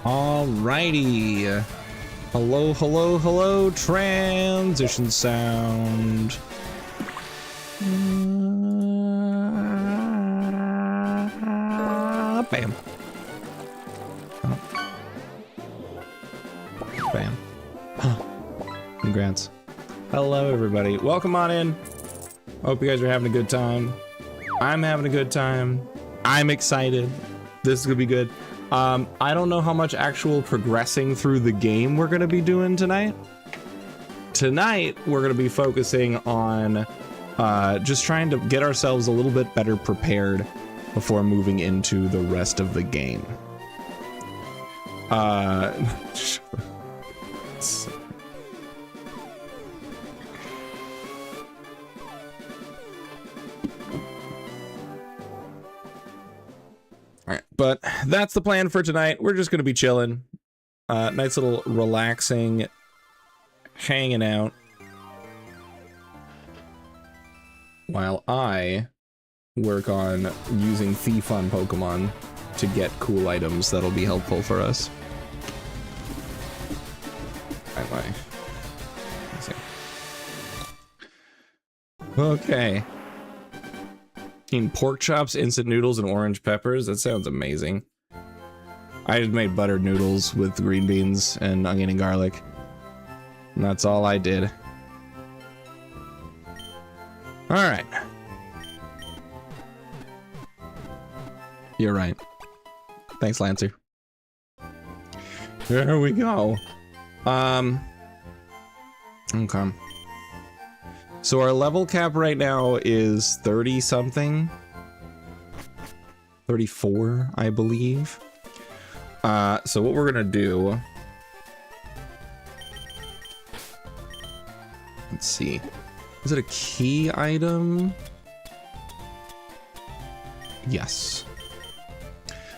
Alrighty. Hello, hello, hello, transition sound. Bam. Oh. Bam. Congrats. Hello, everybody. Welcome on in. Hope you guys are having a good time. I'm having a good time. I'm excited. This is gonna be good. I don't know how much actual progressing through the game we're gonna be doing tonight. Tonight, we're gonna be focusing on just trying to get ourselves a little bit better prepared before moving into the rest of the game. All right, but that's the plan for tonight. We're just gonna be chilling. Nice little relaxing, hanging out, while I work on using thief on Pokemon to get cool items that'll be helpful for us. Let's see. Okay. Eating pork chops, instant noodles, and orange peppers. That sounds amazing. I just made buttered noodles with green beans and onion and garlic. And that's all I did. All right. You're right. Thanks, Lancer. There we go. Okay. So our level cap right now is 30 something. 34, I believe. So what we're gonna do, let's see. Is it a key item? Yes.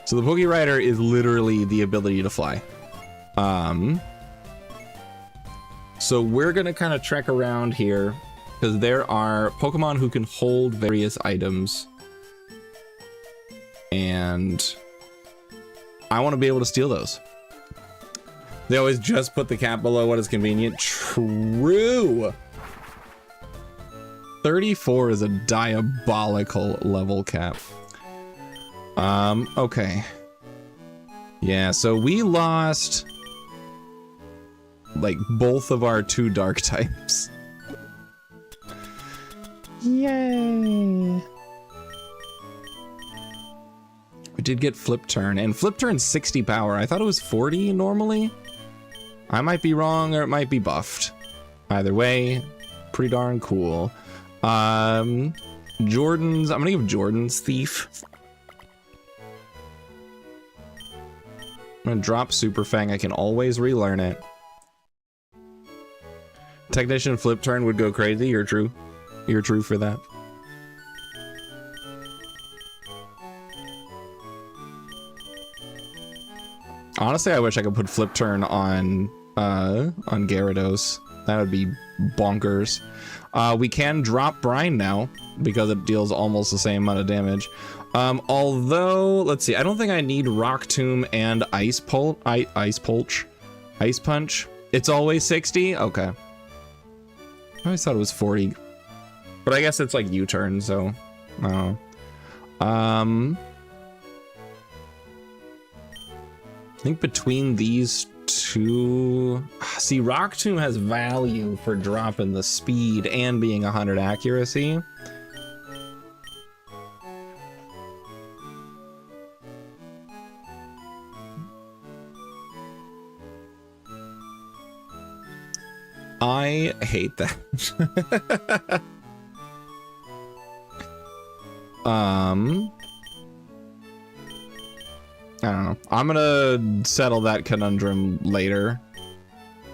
So the Poke Rider is literally the ability to fly. So we're gonna kind of trek around here because there are Pokemon who can hold various items, and I want to be able to steal those. They always just put the cap below what is convenient. True. 34 is a diabolical level cap. Okay. Yeah, so we lost like both of our 2 dark types. Yay. We did get Flip Turn, and Flip Turn's 60 power. I thought it was 40 normally. I might be wrong, or it might be buffed. Either way, pretty darn cool. Jordan's, I'm gonna give Jordan's Thief. I'm gonna drop Super Fang. I can always relearn it. Technician Flip Turn would go crazy. You're true. You're true for that. Honestly, I wish I could put Flip Turn on Gyarados. That would be bonkers. We can drop Brine now because it deals almost the same amount of damage. Although, let's see, I don't think I need Rock Tomb and Ice Punch. It's always 60? Okay. I always thought it was 40. But I guess it's like U-turn, so I don't know. I think between these two, see, Rock Tomb has value for dropping the speed and being 100 accuracy. I hate that. I don't know. I'm gonna settle that conundrum later.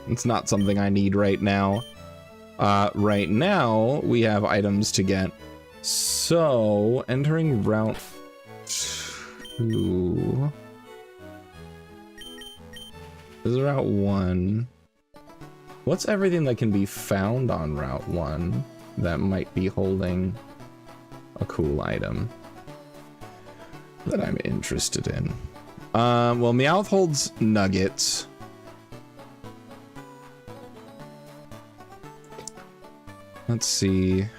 It's not something I need right now. Right now, we have items to get. So, entering Route 2. This is Route 1. What's everything that can be found on Route 1 that might be holding a cool item that I'm interested in? Well, Meowth holds nuggets. Let's see. You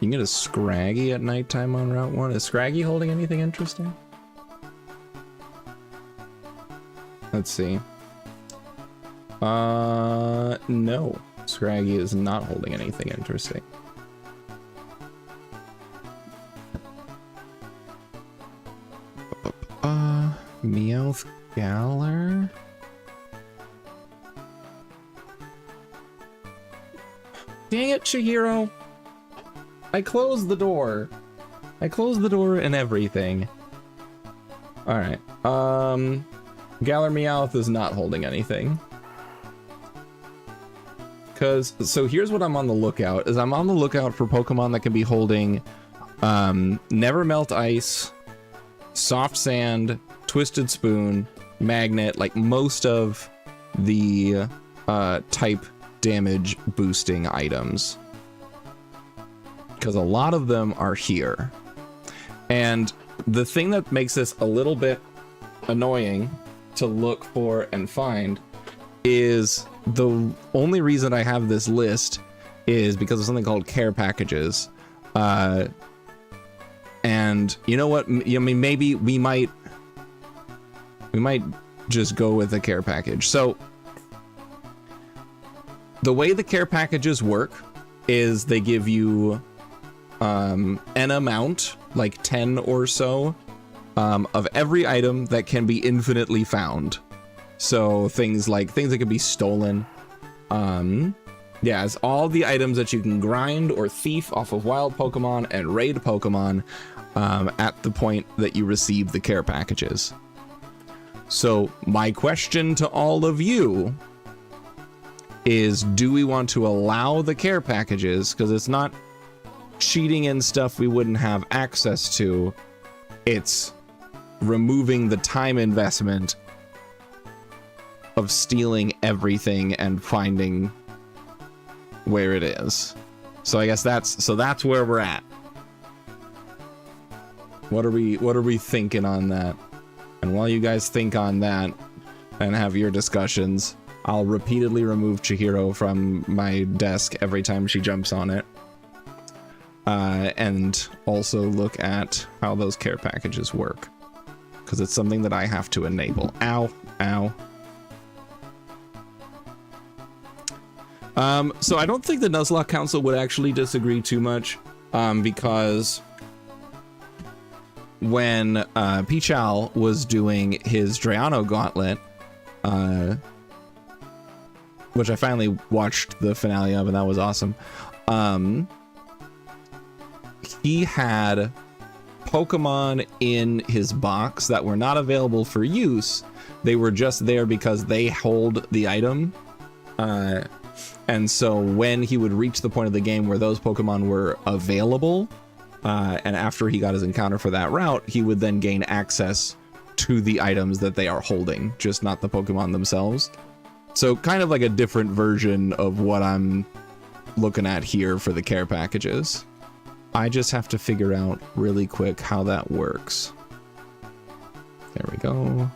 can get a Scraggy at nighttime on Route 1. Is Scraggy holding anything interesting? Let's see. No. Scraggy is not holding anything interesting. Meowth Galar? Dang it, Chihiro! I closed the door. I closed the door and everything. Alright. Galar Meowth is not holding anything. So here's what I'm on the lookout, is I'm on the lookout for Pokemon that can be holding Never Melt Ice, Soft Sand, Twisted Spoon, Magnet, like most of the type damage boosting items. Because a lot of them are here. And the thing that makes this a little bit annoying to look for and find is the only reason I have this list is because of something called care packages. And you know what? I mean, maybe we might just go with the care package. So the way the care packages work is they give you an amount, like 10 or so, of every item that can be infinitely found. So things that can be stolen. Yeah, it's all the items that you can grind or thief off of wild Pokemon and raid Pokemon at the point that you receive the care packages. So my question to all of you is, do we want to allow the care packages? Because it's not cheating in stuff we wouldn't have access to. It's removing the time investment of stealing everything and finding where it is. So I guess that's where we're at. What are we thinking on that? And while you guys think on that and have your discussions, I'll repeatedly remove Chihiro from my desk every time she jumps on it. And also look at how those care packages work, because it's something that I have to enable. Ow, ow. So I don't think the Nuzlocke Council would actually disagree too much, because when Pichal was doing his Drayano Gauntlet, which I finally watched the finale of, and that was awesome. He had Pokemon in his box that were not available for use. They were just there because they hold the item. And so when he would reach the point of the game where those Pokemon were available, and after he got his encounter for that route, he would then gain access to the items that they are holding, just not the Pokemon themselves. So kind of like a different version of what I'm looking at here for the care packages. I just have to figure out really quick how that works. There we go.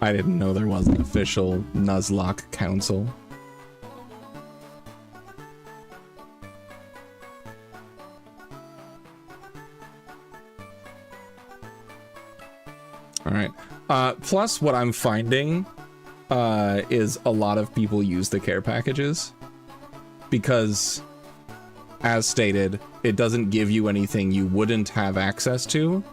I didn't know there was an official Nuzlocke Council. All right. Plus, what I'm finding is a lot of people use the care packages because as stated, it doesn't give you anything you wouldn't have access to.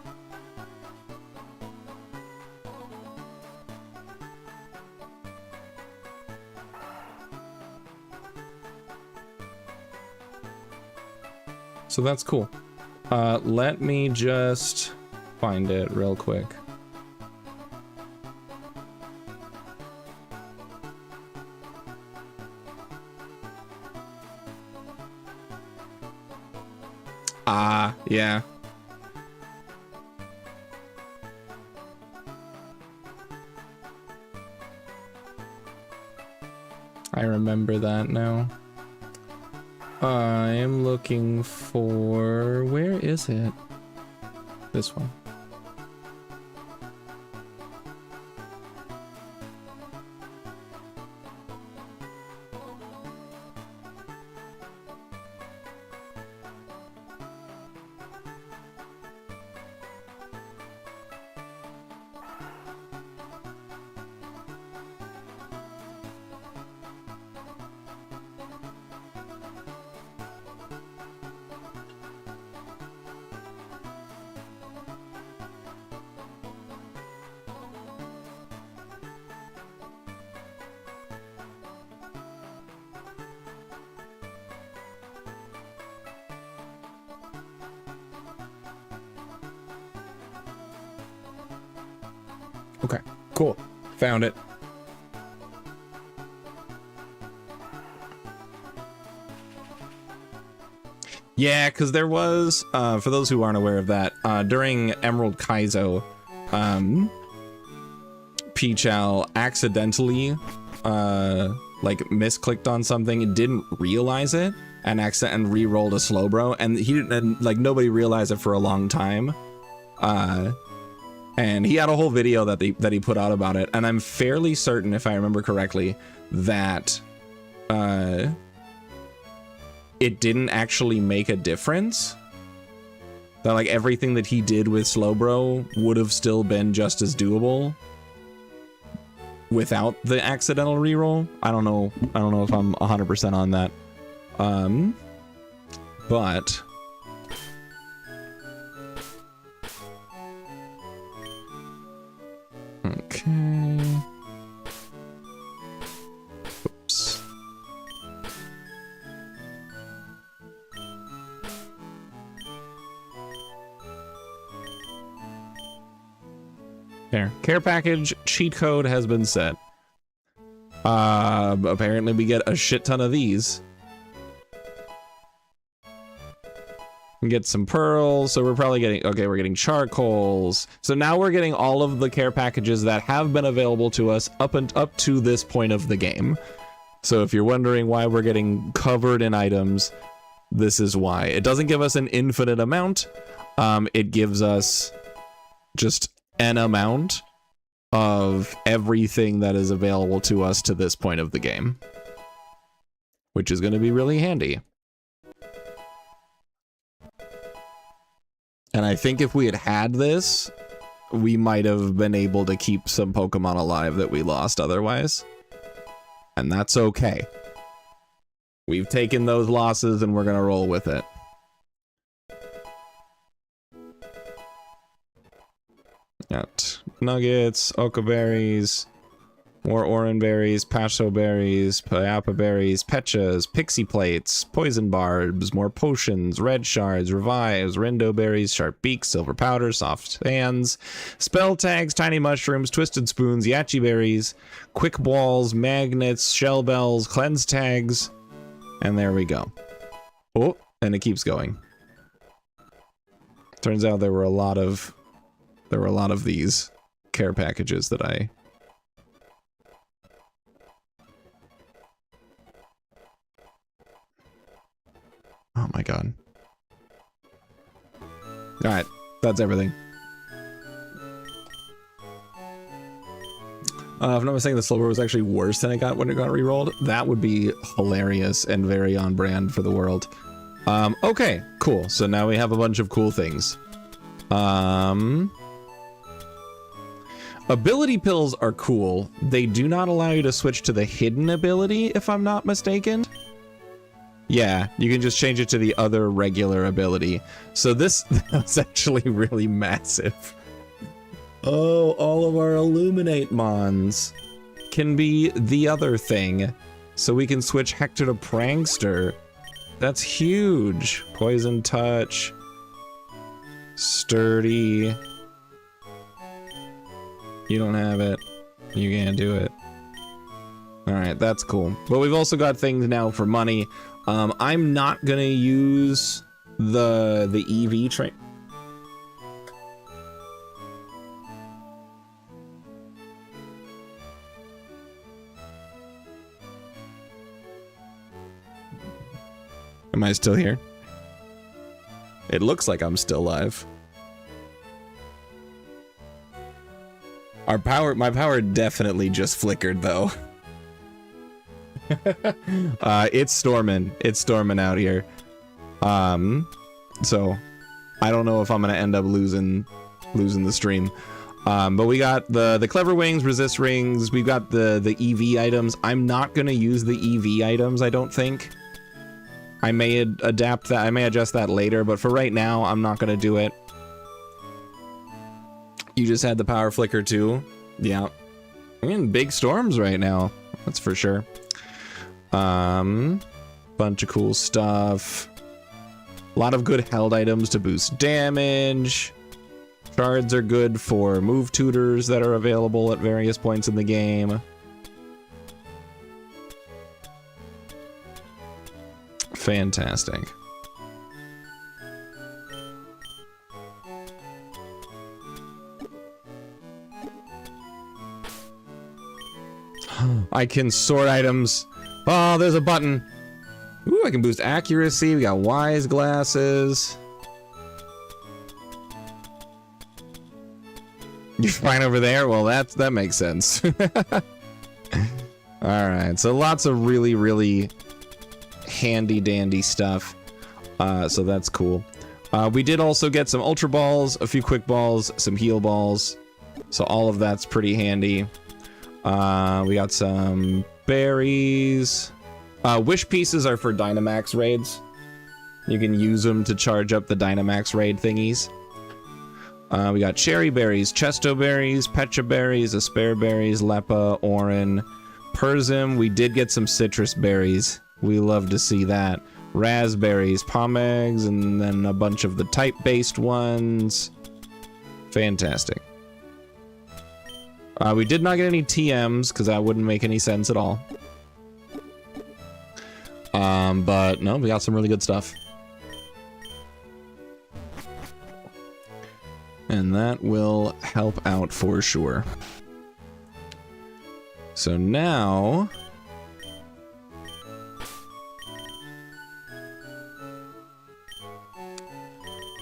So that's cool. Let me just find it real quick. Yeah. I remember that now. I am looking for... Where is it? This one. Okay, cool. Found it. Yeah, because there was, for those who aren't aware of that, during Emerald Kaizo, Pichal accidentally, like, misclicked on something and didn't realize it, and re-rolled a Slowbro, and he didn't, and, like, nobody realized it for a long time. And he had a whole video that he put out about it, and I'm fairly certain, if I remember correctly, that it didn't actually make a difference. That like everything that he did with Slowbro would have still been just as doable without the accidental reroll. I don't know if I'm 100% on that. But okay. Oops. There. Care package cheat code has been set. Apparently we get a shit ton of these. We get some pearls, so we're probably getting, okay, we're getting charcoals. So now we're getting all of the care packages that have been available to us up to this point of the game. So if you're wondering why we're getting covered in items, this is why. It doesn't give us an infinite amount. It gives us just an amount of everything that is available to us to this point of the game, which is going to be really handy. And I think if we had this, we might have been able to keep some Pokemon alive that we lost otherwise. And that's okay. We've taken those losses and we're going to roll with it. Got nuggets, Oka berries, more Oran berries, Pacho berries, Payapa berries, Pechas, pixie plates, poison barbs, more potions, red shards, revives, Rindo berries, sharp beaks, silver powder, soft hands, spell tags, tiny mushrooms, twisted spoons, yachi berries, quick balls, magnets, shell bells, cleanse tags, and there we go. Oh, and it keeps going. Turns out there were a lot of these care packages that I... Oh my god. Alright, that's everything. If I'm not mistaken, the Slowbro was actually worse than it got when it got rerolled. That would be hilarious and very on brand for the world. Okay, cool. So now we have a bunch of cool things. Ability pills are cool. They do not allow you to switch to the hidden ability, if I'm not mistaken. Yeah, you can just change it to the other regular ability. So this is actually really massive. Oh, all of our Illuminate Mons can be the other thing. So we can switch Hector to Prankster. That's huge. Poison Touch. Sturdy. You don't have it. You can't do it. Alright, that's cool. But we've also got things now for money. I'm not gonna use the EV train. Am I still here? It looks like I'm still live. My power definitely just flickered though. It's storming. It's storming out here. So I don't know if I'm gonna end up losing the stream. But we got the clever wings, resist rings. We've got the EV items. I'm not gonna use the EV items, I don't think. I may adapt that. I may adjust that later, but for right now, I'm not gonna do it. You just had the power flicker too. Yeah. We're in big storms right now. That's for sure. Bunch of cool stuff. A lot of good held items to boost damage. Shards are good for move tutors that are available at various points in the game. Fantastic. I can sort items. Oh, there's a button. Ooh, I can boost accuracy. We got wise glasses. You're fine over there? Well, that makes sense. Alright, so lots of really, really handy dandy stuff. So that's cool. We did also get some ultra balls, a few quick balls, some heal balls. So all of that's pretty handy. We got some berries. Wish pieces are for Dynamax raids. You can use them to charge up the Dynamax raid thingies. We got cherry berries, chesto berries, pecha berries, aspare berries, lepa, orin, persim. We did get some citrus berries. We love to see that. Raspberries, pomegs, and then a bunch of the type-based ones. Fantastic. We did not get any TMs, because that wouldn't make any sense at all. But no, we got some really good stuff. And that will help out for sure. So now...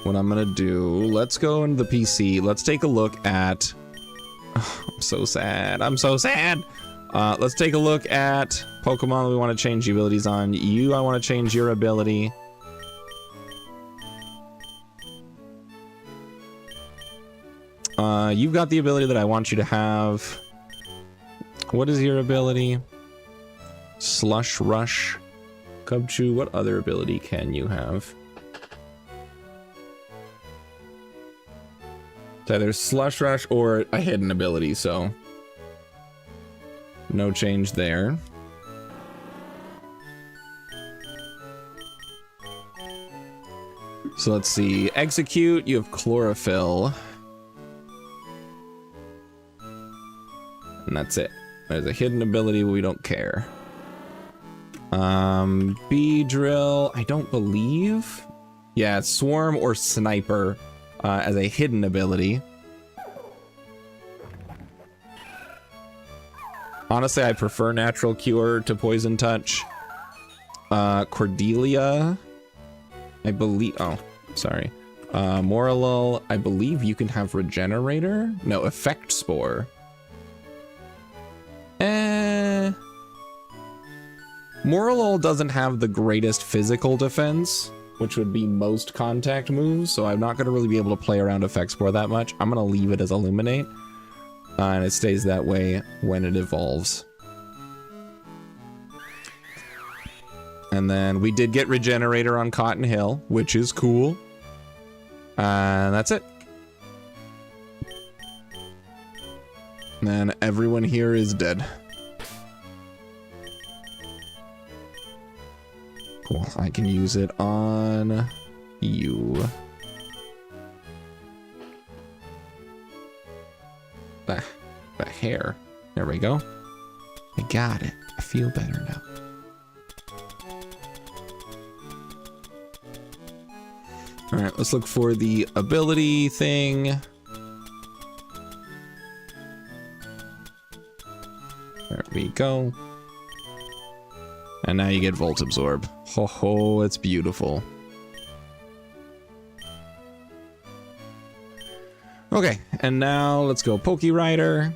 what I'm gonna do, let's go into the PC. Let's take a look at... oh, I'm so sad. I'm so sad. Let's take a look at Pokemon we want to change the abilities on. You, I want to change your ability. You've got the ability that I want you to have. What is your ability? Slush Rush. Cubchoo, what other ability can you have? It's either Slush Rush or a hidden ability, so... no change there. So let's see. Execute, you have Chlorophyll. And that's it. There's a hidden ability, we don't care. Beedrill, I don't believe. Yeah, it's Swarm or Sniper as a hidden ability. Honestly, I prefer Natural Cure to Poison Touch. Cordelia, I believe. Oh, sorry. Morlul, I believe you can have Regenerator. No, Effect Spore. Morlul doesn't have the greatest physical defense, which would be most contact moves, so I'm not going to really be able to play around Effect Spore that much. I'm going to leave it as Illuminate, and it stays that way when it evolves. And then we did get Regenerator on Cotton Hill, which is cool. And that's it. And everyone here is dead. Cool, I can use it on you. The hair. There we go. I got it. I feel better now. All right, let's look for the ability thing. There we go. And now you get Volt Absorb. Ho ho, it's beautiful. Okay, and now let's go Poke Rider.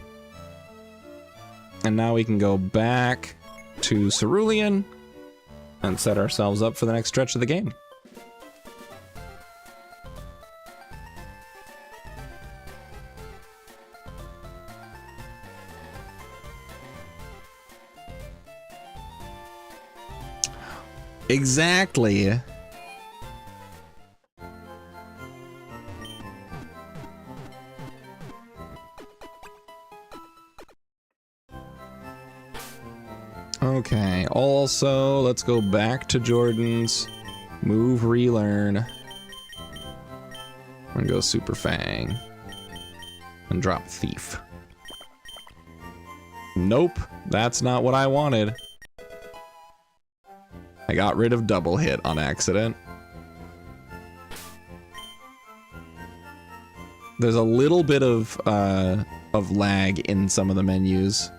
And now we can go back to Cerulean and set ourselves up for the next stretch of the game. Exactly. Okay, also, let's go back to Jordan's. Move, relearn. I'm gonna go Super Fang. And drop Thief. Nope, that's not what I wanted. I got rid of double hit on accident. There's a little bit of lag in some of the menus.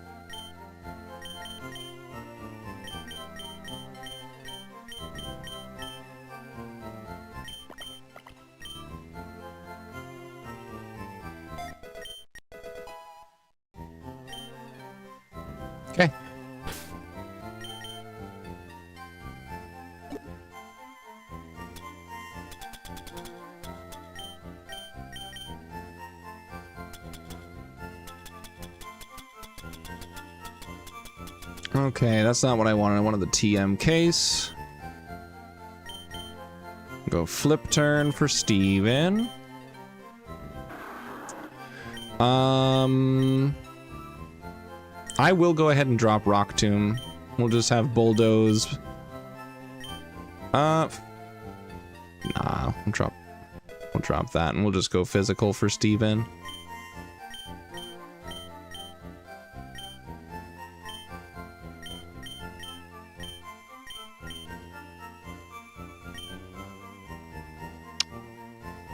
Okay. Okay, that's not what I wanted. I wanted the TM case. Go flip turn for Steven. I will go ahead and drop Rock Tomb. We'll just have Bulldoze. Nah, we'll drop that and we'll just go physical for Steven.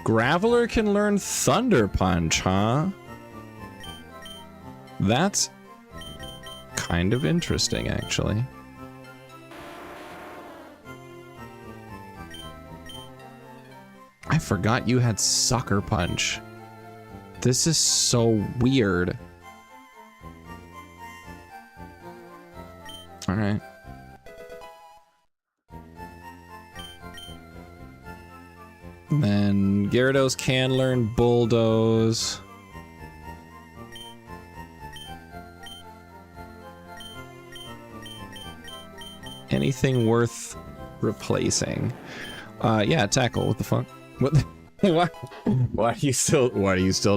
Graveler can learn Thunder Punch, huh? That's kind of interesting, actually. I forgot you had Sucker Punch. This is so weird. All right. Then Gyarados can learn Bulldoze. Anything worth replacing? Yeah, Tackle. What the fuck? What? Why do you still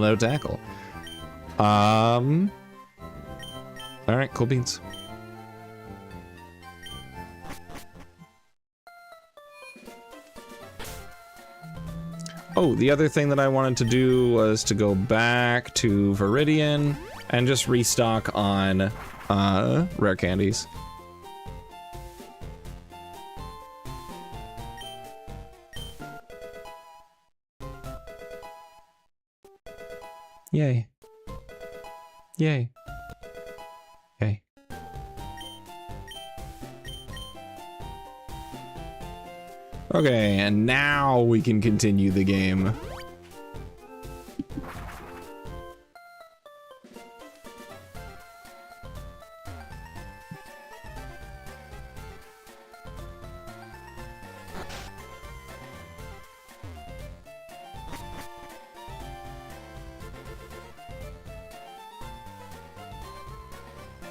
no Tackle? All right, cool beans. Oh, the other thing that I wanted to do was to go back to Viridian and just restock on rare candies. Yay. Yay. Yay. Okay, and now we can continue the game.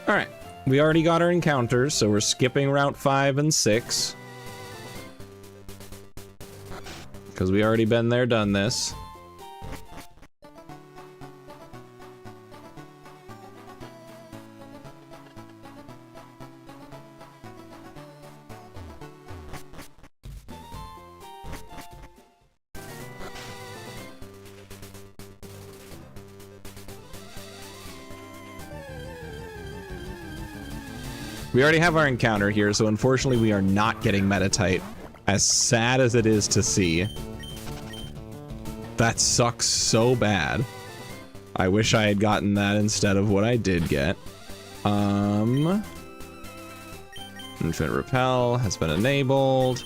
All right, we already got our encounters, so we're skipping Route 5 and 6. Because we already been there, done this. We already have our encounter here, so unfortunately we are not getting Metatite. As sad as it is to see. That sucks so bad. I wish I had gotten that instead of what I did get. Infinite Repel has been enabled.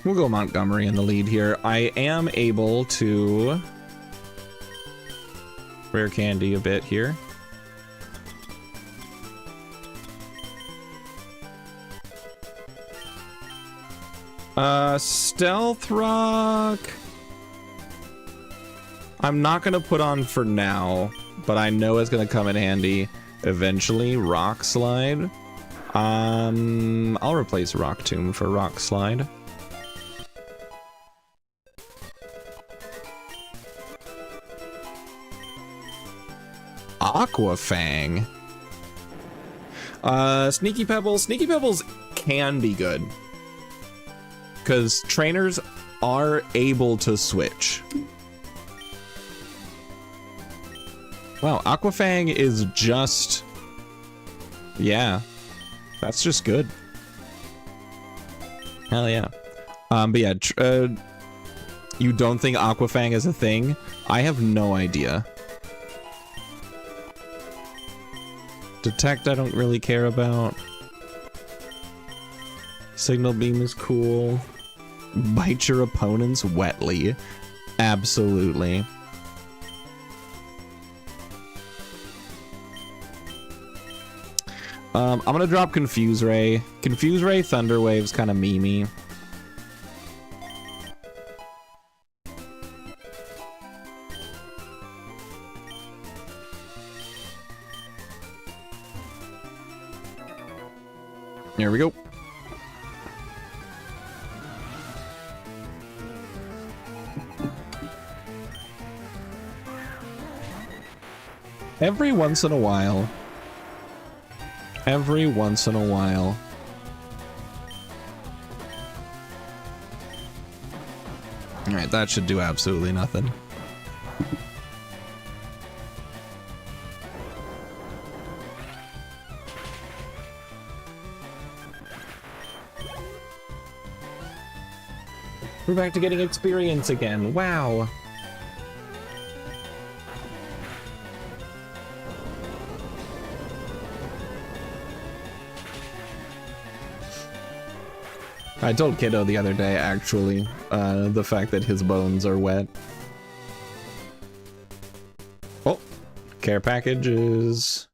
We'll go Montgomery in the lead here. I am able to rare candy a bit here. Stealth Rock. I'm not gonna put on for now, but I know it's gonna come in handy eventually. Rock Slide. I'll replace Rock Tomb for Rock Slide. Aquafang. Sneaky Pebbles. Sneaky Pebbles can be good. Because trainers are able to switch. Wow, Aquafang is just... yeah. That's just good. Hell yeah. But yeah, you don't think Aquafang is a thing? I have no idea. Detect, I don't really care about. Signal Beam is cool. Bite your opponents wetly. Absolutely. I'm gonna drop Confuse Ray. Confuse Ray, Thunder Wave's kind of memey. There we go. Every once in a while. Every once in a while. Alright, that should do absolutely nothing. We're back to getting experience again. Wow. I told Kiddo the other day, actually, the fact that his bones are wet. Oh, care packages.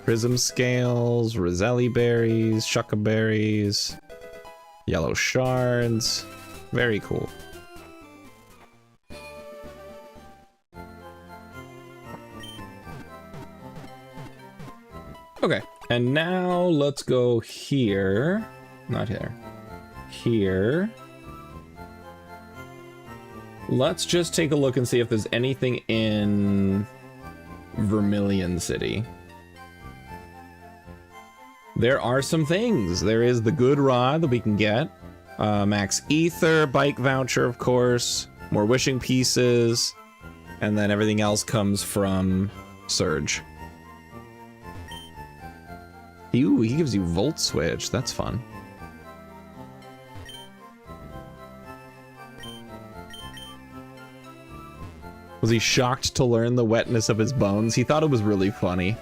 Prism scales, Roselli berries, Shucca berries. Yellow shards. Very cool. Okay, and now let's go here. Not here. Here. Let's just take a look and see if there's anything in Vermilion City. There are some things. There is the good rod that we can get. Max Ether, bike voucher, of course. More wishing pieces. And then everything else comes from Surge. Ooh, he gives you Volt Switch. That's fun. Was he shocked to learn the wetness of his bones? He thought it was really funny.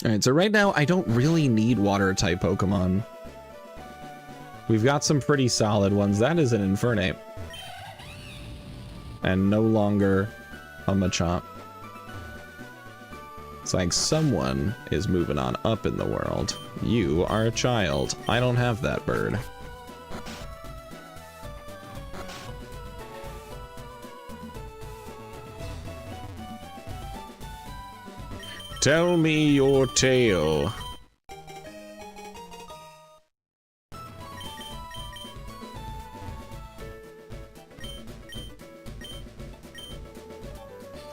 Alright, so right now I don't really need water type Pokemon. We've got some pretty solid ones. That is an Infernape. And no longer a Machop. It's like someone is moving on up in the world. You are a child. I don't have that bird. Tell me your tale.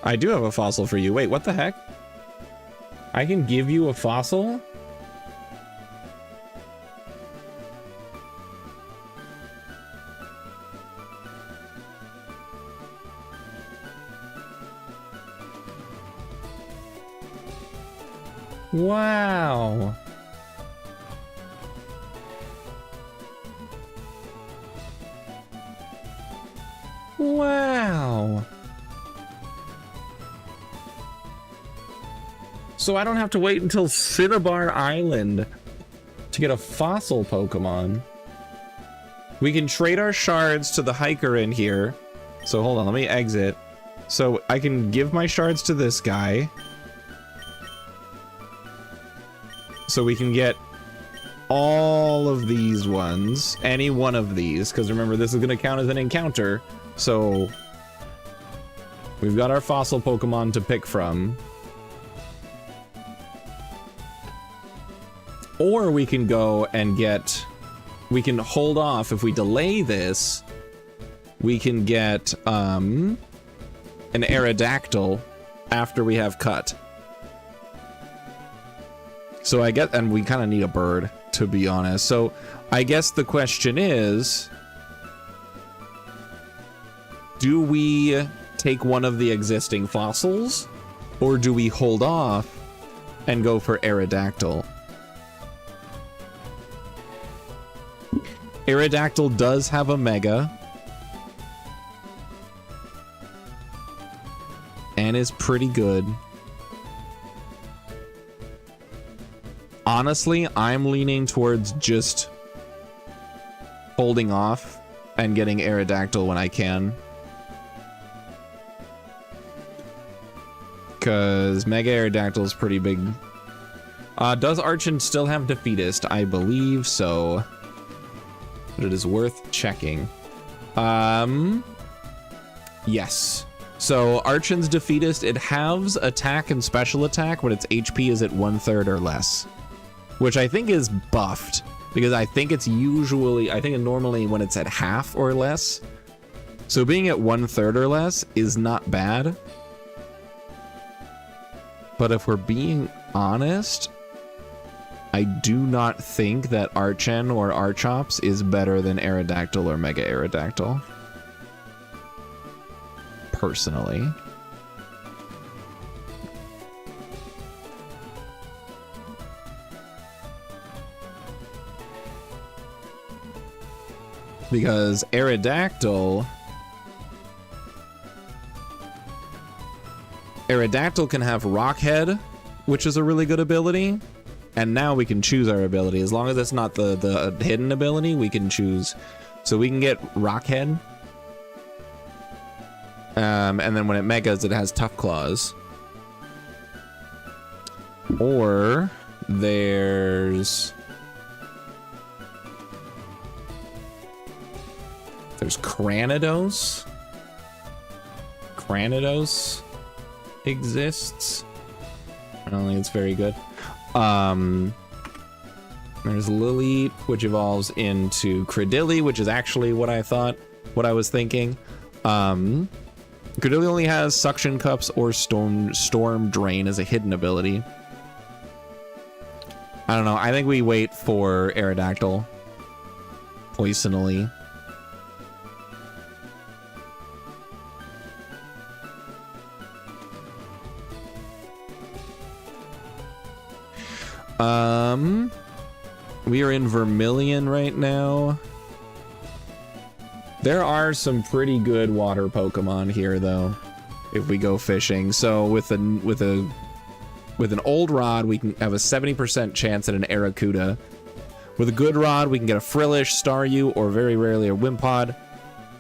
I do have a fossil for you. Wait, what the heck? I can give you a fossil? Wow. Wow. So I don't have to wait until Cinnabar Island to get a fossil Pokemon. We can trade our shards to the hiker in here. So hold on, let me exit. So I can give my shards to this guy. So we can get all of these ones, any one of these, because remember, this is going to count as an encounter. So we've got our fossil Pokemon to pick from. Or we can go and get, we can hold off. If we delay this, we can get an Aerodactyl after we have cut. So I get, and we kind of need a bird, to be honest. So I guess the question is, do we take one of the existing fossils, or do we hold off and go for Aerodactyl? Aerodactyl does have a Mega. And is pretty good. Honestly, I'm leaning towards just holding off and getting Aerodactyl when I can. Because Mega Aerodactyl is pretty big. Does Archon still have Defeatist? I believe so. But it is worth checking. Yes. So Archon's Defeatist, it halves attack and special attack when its HP is at 1/3 or less. Which I think is buffed, because I think it's usually, I think normally when it's at half or less. So being at 1/3 or less is not bad. But if we're being honest, I do not think that Archon or Archops is better than Aerodactyl or Mega Aerodactyl. Personally. Because Aerodactyl can have Rockhead, which is a really good ability. And now we can choose our ability. As long as it's not the hidden ability, we can choose. So we can get Rockhead. And then when it megas, it has Tough Claws. Or there's Cranidos. Cranidos exists. I don't think it's very good. There's Lily, which evolves into Credilli, which is actually what I was thinking. Credilli only has Suction Cups or Storm Drain as a hidden ability. I don't know. I think we wait for Aerodactyl. Poisonally. We are in Vermilion right now. There are some pretty good water Pokemon here, though, if we go fishing. So with an old rod, we can have a 70% chance at an Arrokuda. With a good rod, we can get a Frillish, Staryu, or very rarely a Wimpod.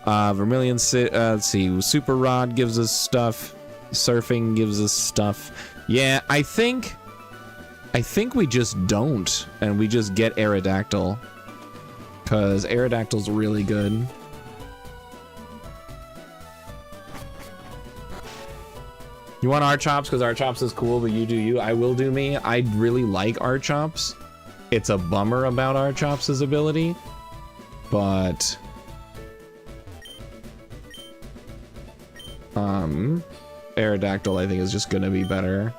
Vermilion, let's see, Super Rod gives us stuff. Surfing gives us stuff. Yeah, I think we just don't, and we just get Aerodactyl. Because Aerodactyl's really good. You want Archops because Archops is cool, but you do you. I will do me. I really like Archops. It's a bummer about Archops' ability, but Aerodactyl I think is just gonna be better.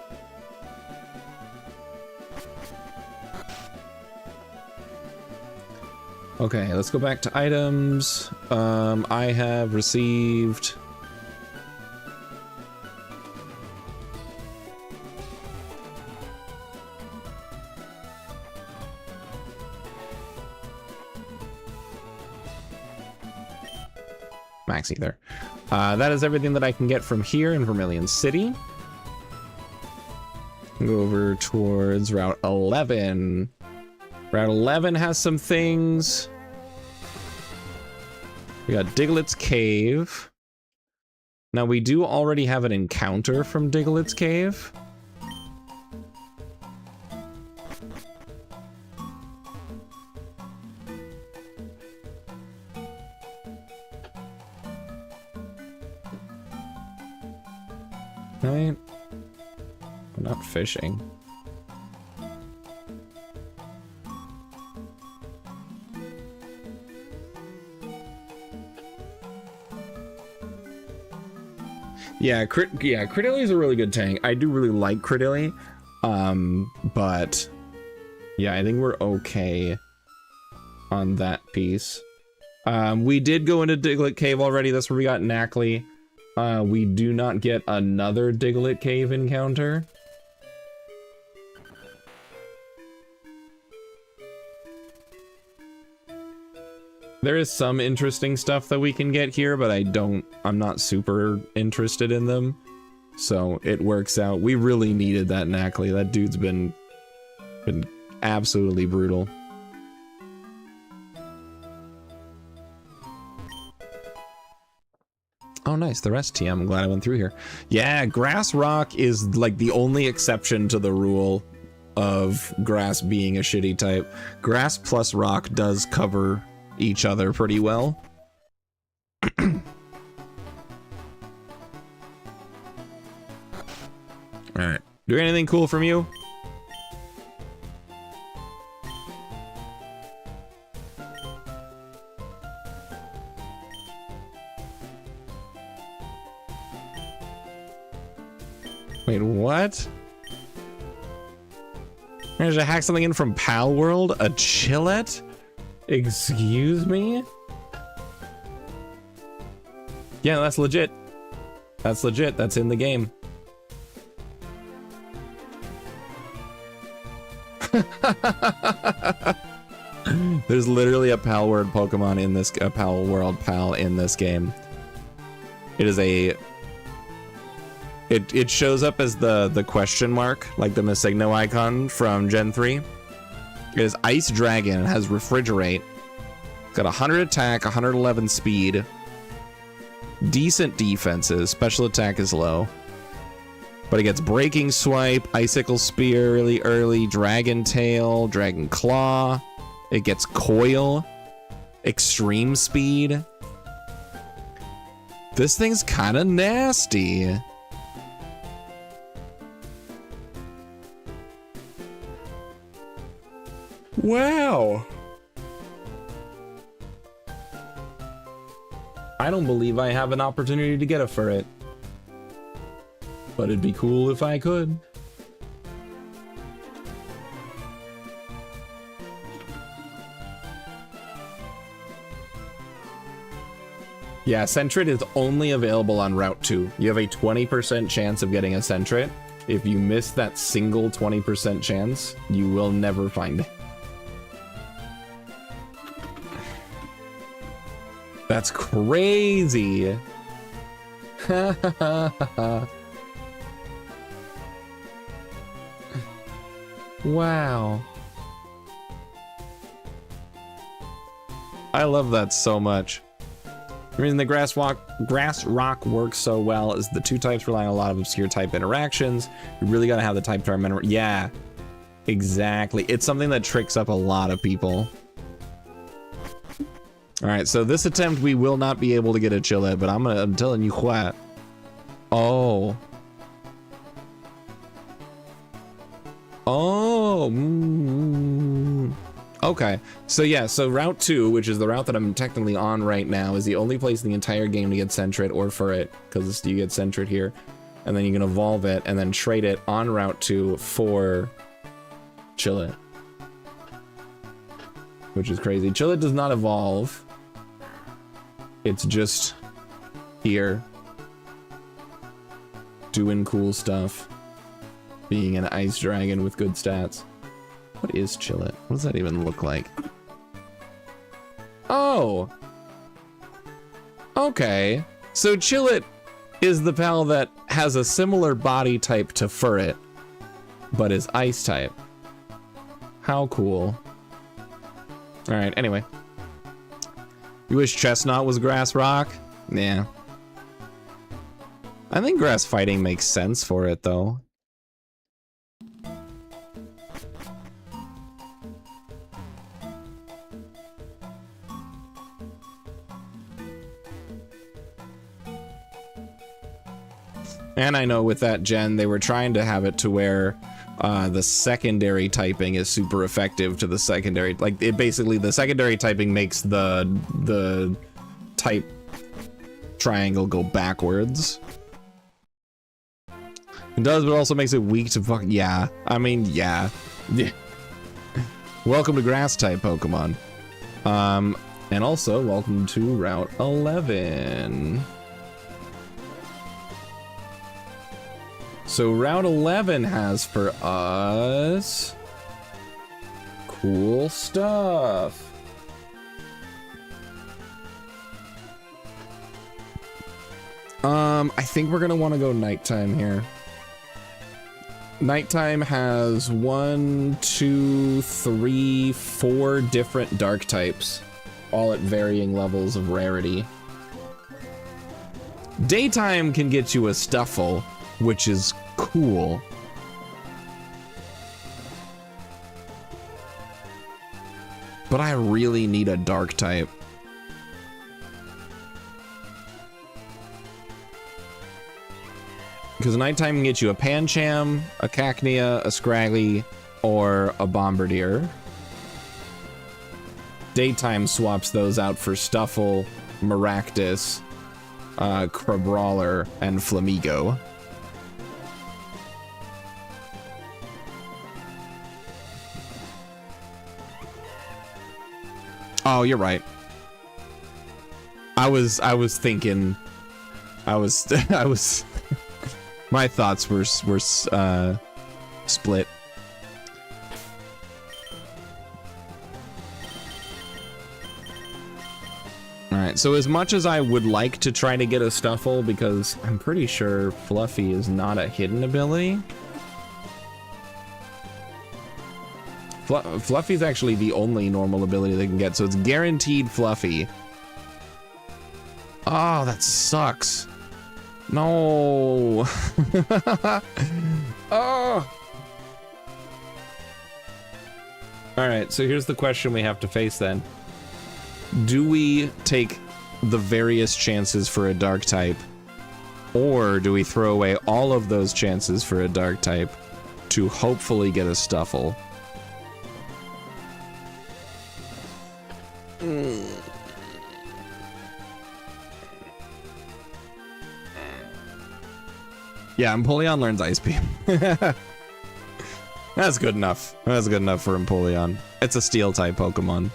Okay, let's go back to items. I have received Max Ether. That is everything that I can get from here in Vermilion City. Go over towards Route 11. Route 11 has some things. We got Diglett's Cave. Now we do already have an encounter from Diglett's Cave. Right? We're not fishing. Yeah, Credilli is a really good tank. I do really like Credilli. But yeah, I think we're okay on that piece. We did go into Diglett Cave already. That's where we got Knackley. We do not get another Diglett Cave encounter. There is some interesting stuff that we can get here, but I'm not super interested in them. So it works out. We really needed that Knackley. That dude's been absolutely brutal. Oh, nice. The rest TM. I'm glad I went through here. Yeah, Grass Rock is like the only exception to the rule of Grass being a shitty type. Grass plus Rock does cover each other pretty well. All right. Do anything cool from you? Wait, what? Managed to hack something in from Pal World? A Chillet? Excuse me? Yeah, that's legit. That's legit. That's in the game. There's literally a Pal World Pokemon in this, a Pal World Pal in this game. It is a... It shows up as the question mark, like the Masigno icon from Gen 3. It is Ice Dragon. It has Refrigerate. It's got 100 attack, 111 speed. Decent defenses. Special attack is low. But it gets Breaking Swipe, Icicle Spear really early, Dragon Tail, Dragon Claw. It gets Coil. Extreme Speed. This thing's kind of nasty. Wow. I don't believe I have an opportunity to get it for it. But it'd be cool if I could. Yeah, Sentret is only available on Route 2. You have a 20% chance of getting a Sentret. If you miss that single 20% chance, you will never find it. That's crazy. Wow. I love that so much. The reason the Grass Rock works so well is the two types rely on a lot of obscure type interactions. You really gotta have the type term. Yeah, exactly. It's something that tricks up a lot of people. All right, so this attempt we will not be able to get a Chillet, but I'm telling you what. Oh. Oh. Okay. So yeah, so Route 2, which is the route that I'm technically on right now, is the only place in the entire game to get Sentret or Furret, because you get Sentret here. And then you can evolve it and then trade it on Route 2 for Chillet. Which is crazy. Chillet does not evolve. It's just here. Doing cool stuff. Being an ice dragon with good stats. What is Chillet? What does that even look like? Oh! Okay. So Chillet is the pal that has a similar body type to Furret, but is ice type. How cool. Alright, anyway. You wish Chestnut was grass rock? Yeah. I think grass fighting makes sense for it, though. And I know with that gen, they were trying to have it to where the secondary typing is super effective to the secondary. Like, it basically, the secondary typing makes the type triangle go backwards. It does, but it also makes it weak to fuck. Yeah. I mean, yeah. Welcome to grass type Pokemon. And also, welcome to Route 11. So Route 11 has for us cool stuff. I think we're gonna want to go nighttime here. Nighttime has 1, 2, 3, 4 different dark types, all at varying levels of rarity. Daytime can get you a Stuffle, which is cool. But I really need a dark type. Because nighttime can get you a Pancham, a Cacnea, a Scraggy, or a Bombardier. Daytime swaps those out for Stuffle, Maractus, Crabrawler, and Flamigo. Oh, you're right. I was thinking. My thoughts were split. All right. So as much as I would like to try to get a Stuffle, because I'm pretty sure Fluffy is not a hidden ability. Fluffy's actually the only normal ability they can get, so it's guaranteed Fluffy. Oh, that sucks. No. Oh. All right, so here's the question we have to face then. Do we take the various chances for a dark type, or do we throw away all of those chances for a dark type to hopefully get a Stuffle? Yeah, Empoleon learns Ice Beam. That's good enough. That's good enough for Empoleon. It's a Steel type Pokemon.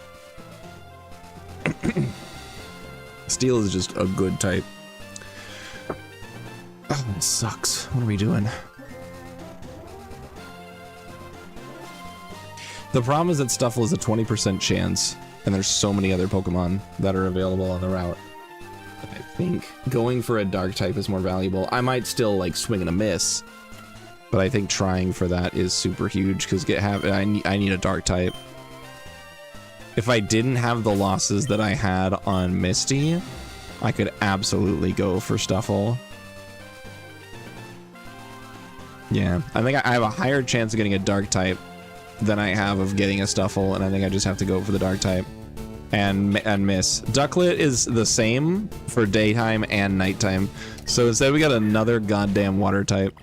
Steel is just a good type. Oh, it sucks. What are we doing? The problem is that Stuffle is a 20% chance, and there's so many other Pokemon that are available on the route. I think going for a dark type is more valuable. I might still like swing and a miss, but I think trying for that is super huge because I need a dark type. If I didn't have the losses that I had on Misty, I could absolutely go for Stuffle. Yeah, I think I have a higher chance of getting a dark type than I have of getting a Stuffle, and I think I just have to go for the dark type and miss. Ducklet is the same for daytime and nighttime, so instead we got another goddamn water type.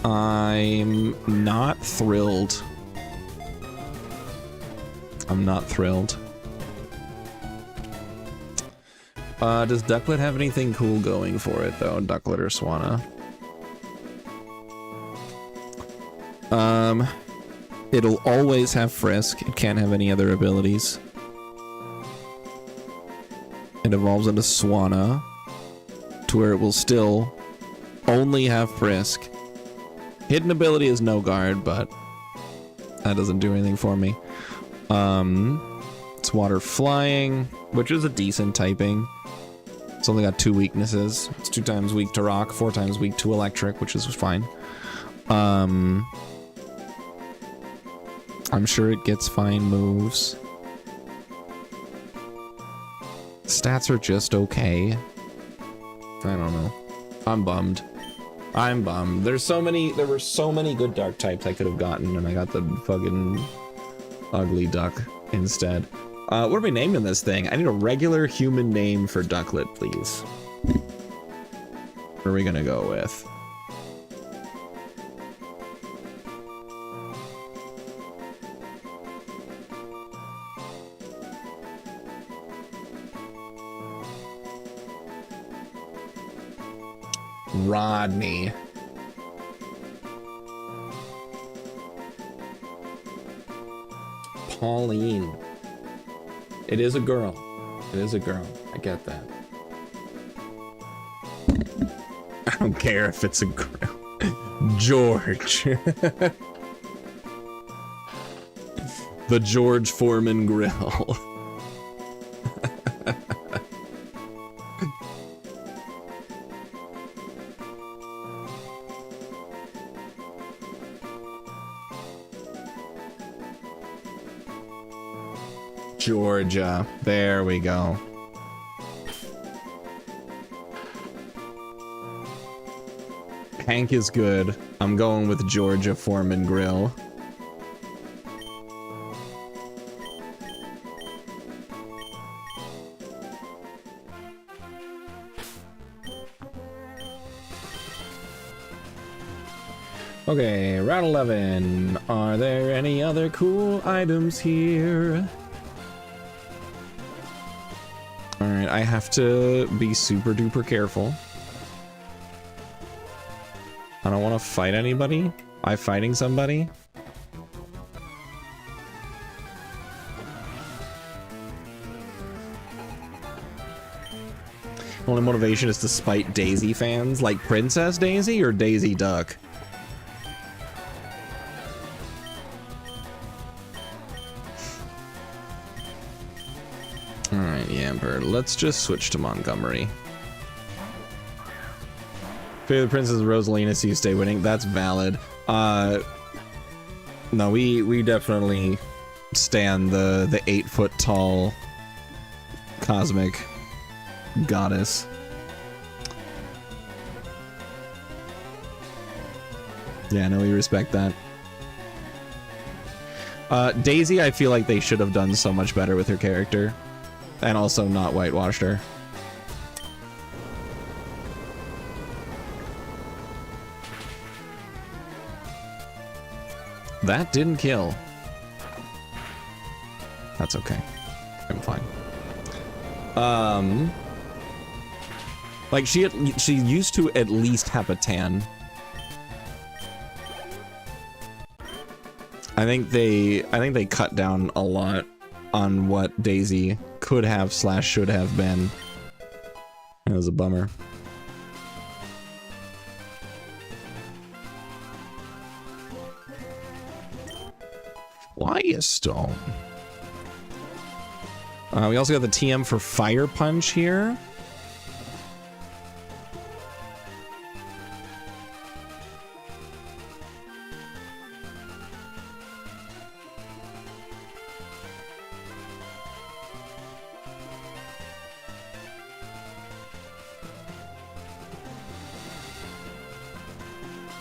I'm not thrilled. I'm not thrilled. Does Ducklet have anything cool going for it, though? Ducklet or Swanna? It'll always have Frisk. It can't have any other abilities. It evolves into Swanna, to where it will still only have Frisk. Hidden ability is no guard, but that doesn't do anything for me. It's water flying, which is a decent typing. It's only got 2 weaknesses. It's 2 times weak to rock, 4 times weak to electric, which is fine. I'm sure it gets fine moves. Stats are just okay. I don't know. I'm bummed. I'm bummed. There were so many good dark types I could have gotten, and I got the fucking ugly duck instead. What are we naming this thing? I need a regular human name for Ducklet, please. What are we gonna go with? Rodney. Pauline. It is a girl. It is a girl. I get that. I don't care if it's a girl. George. The George Foreman Grill. Georgia. There we go. Hank is good. I'm going with Georgia Foreman Grill. Okay, round 11. Are there any other cool items here? Alright, I have to be super duper careful. I don't want to fight anybody. Am I fighting somebody? Only motivation is to spite Daisy fans, like Princess Daisy or Daisy Duck? Alright, Yamper. Let's just switch to Montgomery. Favorite Princess Rosalina, so you stay winning. That's valid. No, we definitely stand the 8-foot tall cosmic goddess. Yeah, no, we respect that. Daisy, I feel like they should have done so much better with her character. And also not whitewashed her. That didn't kill. That's okay. I'm fine. Like she used to at least have a tan. I think they cut down a lot on what Daisy could have / should have been. It was a bummer. Firestone. We also got the TM for Fire Punch here.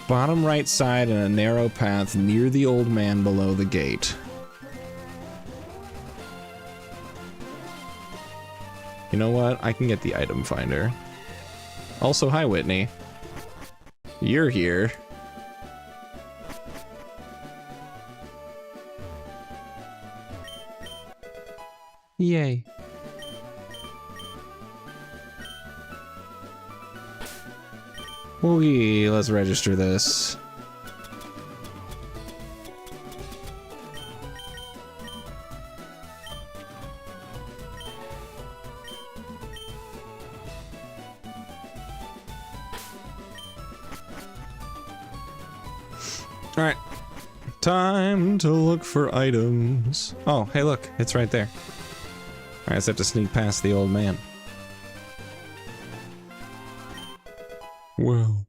Bottom right side and a narrow path near the old man below the gate. You know what? I can get the item finder. Also, hi Whitney. You're here. Yay. Okay, let's register this. All right, time to look for items. Oh, hey, look, it's right there. I just have to sneak past the old man. Well.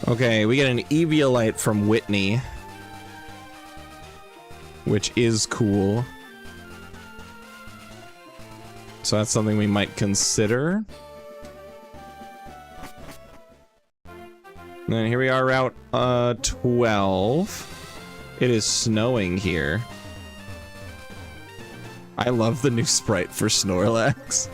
Okay, we get an Eviolite from Whitney, which is cool. So that's something we might consider. And then here we are, Route 12. It is snowing here. I love the new sprite for Snorlax.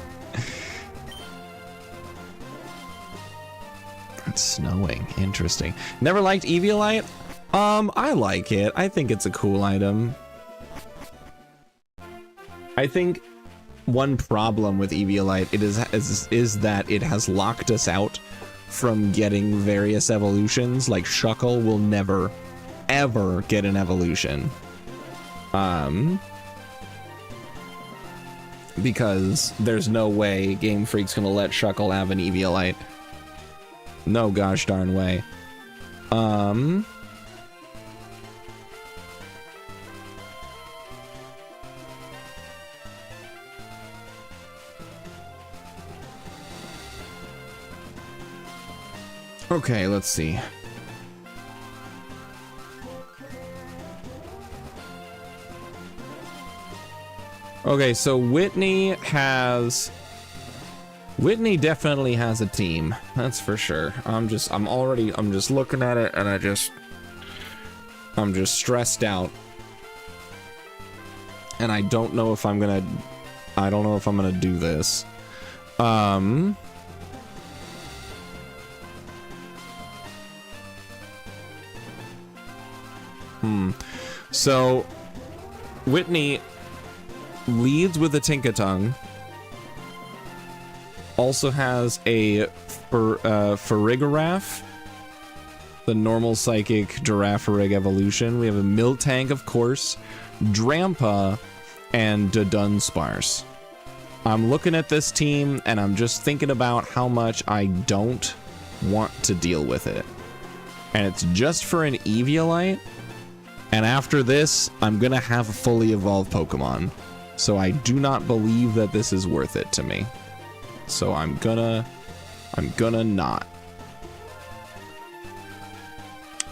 It's snowing. Interesting. Never liked Eviolite? I like it. I think it's a cool item. I think one problem with Eviolite is that it has locked us out from getting various evolutions. Like Shuckle will never, ever get an evolution. Because there's no way Game Freak's gonna let Shuckle have an Eviolite. No gosh darn way. Okay, let's see. Okay, so Whitney definitely has a team. That's for sure. I'm just looking at it and I'm just stressed out. And I don't know if I'm gonna do this. So Whitney leads with a Tinkatongue. Also has a Farigiraf, the normal psychic Girafarig evolution. We have a Miltank, of course, Drampa, and Dunsparce. I'm looking at this team and I'm just thinking about how much I don't want to deal with it. And it's just for an Eviolite. And after this, I'm gonna have a fully evolved Pokemon. So I do not believe that this is worth it to me. So I'm gonna not.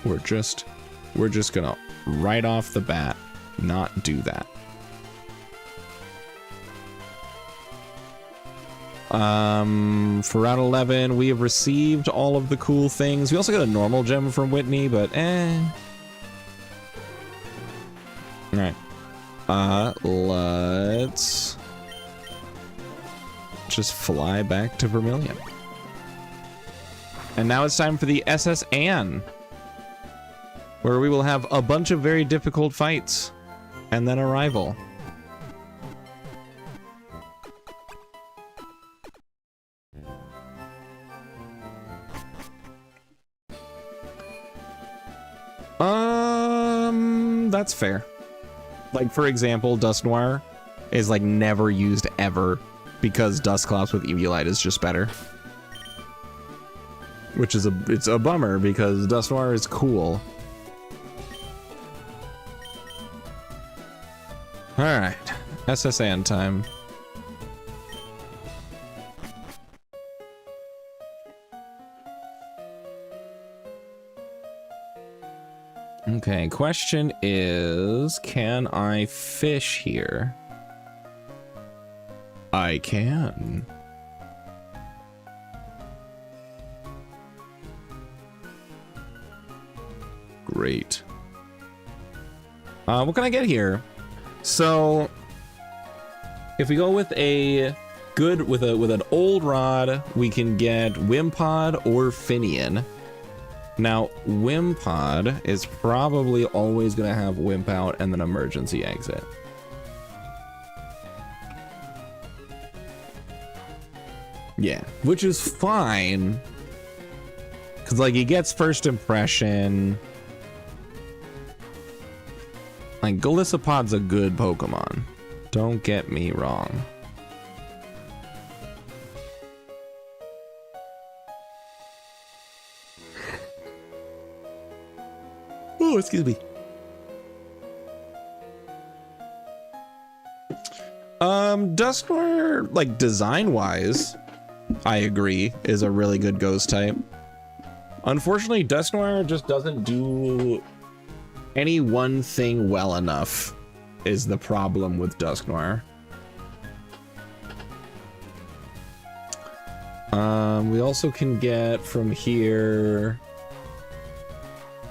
We're just gonna right off the bat not do that. For Route 11, we have received all of the cool things. We also got a normal gem from Whitney, but Alright. Let's just fly back to Vermilion. And now it's time for the SS Anne, where we will have a bunch of very difficult fights and then a rival. That's fair. Like, for example, Dusknoir is like never used ever because Dusclops with Eviolite is just better. Which is it's a bummer because Dusknoir is cool. Alright, SS Anne time. Okay, question is, can I fish here? I can. Great. What can I get here? So, if we go with a good, with an old rod, we can get Wimpod or Finian. Now, Wimpod is probably always going to have Wimp out and then emergency exit. Yeah, which is fine. Because, like, he gets first impression. Like, Golisopod's a good Pokemon. Don't get me wrong. Oh, excuse me. Dusknoir, like, design-wise, I agree, is a really good ghost type. Unfortunately, Dusknoir just doesn't do any one thing well enough, is the problem with Dusknoir. We also can get from here,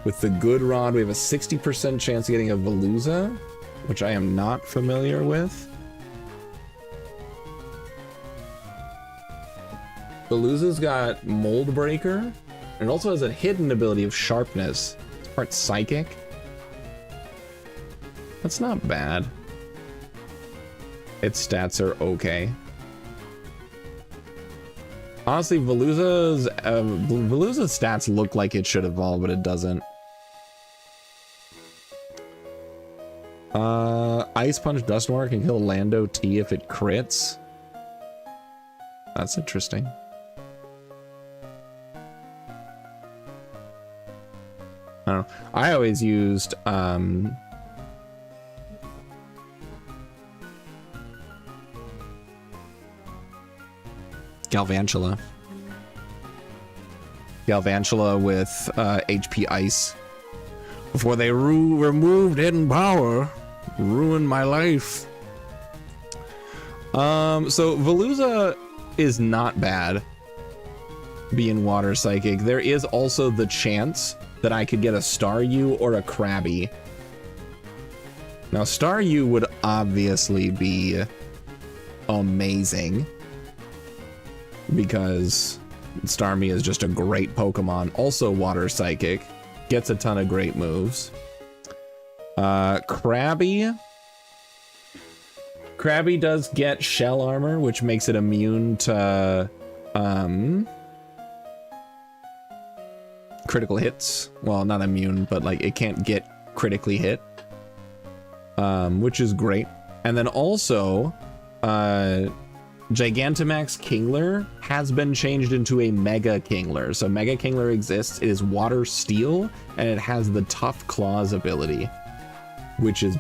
with the good rod, we have a 60% chance of getting a Veluza, which I am not familiar with. Veluza's got Mold Breaker, and it also has a hidden ability of Sharpness. It's part Psychic. That's not bad. Its stats are okay. Honestly, Veluza's stats look like it should evolve, but it doesn't. Ice Punch Dusknoir can kill Lando T if it crits. That's interesting. I don't know. I always used Galvantula. Galvantula with HP Ice. Before they removed Hidden Power, ruined my life. So Veluza is not bad being Water Psychic. There is also the chance that I could get a Staryu or a Krabby. Now, Staryu would obviously be amazing because Starmie is just a great Pokemon. Also Water Psychic. Gets a ton of great moves. Krabby does get Shell Armor, which makes it immune to critical hits. Well, not immune, but like it can't get critically hit, which is great. And then also Gigantamax Kingler has been changed into a Mega Kingler. So Mega Kingler exists. It is Water Steel, and it has the Tough Claws ability, which is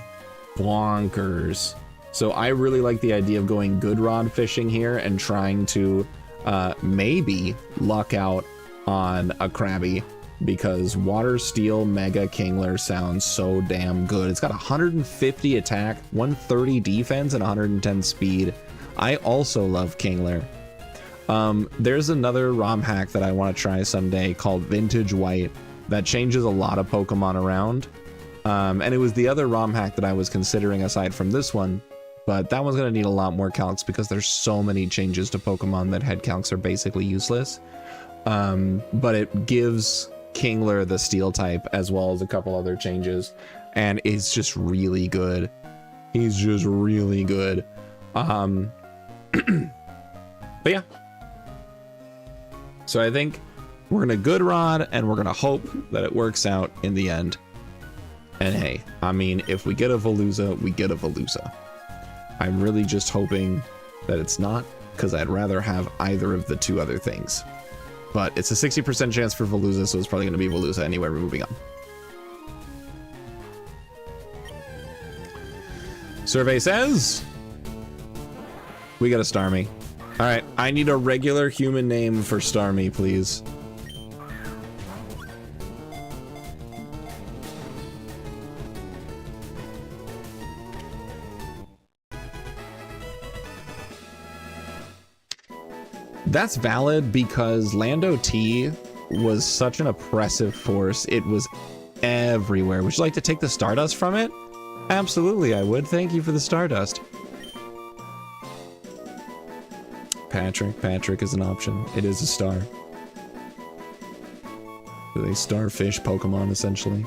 bonkers. So I really like the idea of going good rod fishing here and trying to maybe luck out on a Krabby, because Water Steel Mega Kingler sounds so damn good. It's got 150 attack, 130 defense, and 110 speed. I also love Kingler. There's another ROM hack that I want to try someday called Vintage White that changes a lot of Pokemon around. And it was the other ROM hack that I was considering aside from this one, but that one's going to need a lot more calcs because there's so many changes to Pokemon that head calcs are basically useless. But it gives Kingler the Steel type as well as a couple other changes, and it's just really good. He's just really good. But yeah, so I think we're gonna good rod and we're gonna hope that it works out in the end. And hey, I mean, if we get a Veluza, we get a Veluza. I'm really just hoping that it's not, because I'd rather have either of the two other things. But it's a 60% chance for Veluza, so it's probably gonna be Veluza anyway. We're moving on. Survey says we got a Starmie. All right, I need a regular human name for Starmie, please. That's valid because Lando T was such an oppressive force. It was everywhere. Would you like to take the Stardust from it? Absolutely, I would. Thank you for the Stardust. Patrick is an option. It is a star. They starfish Pokemon, essentially.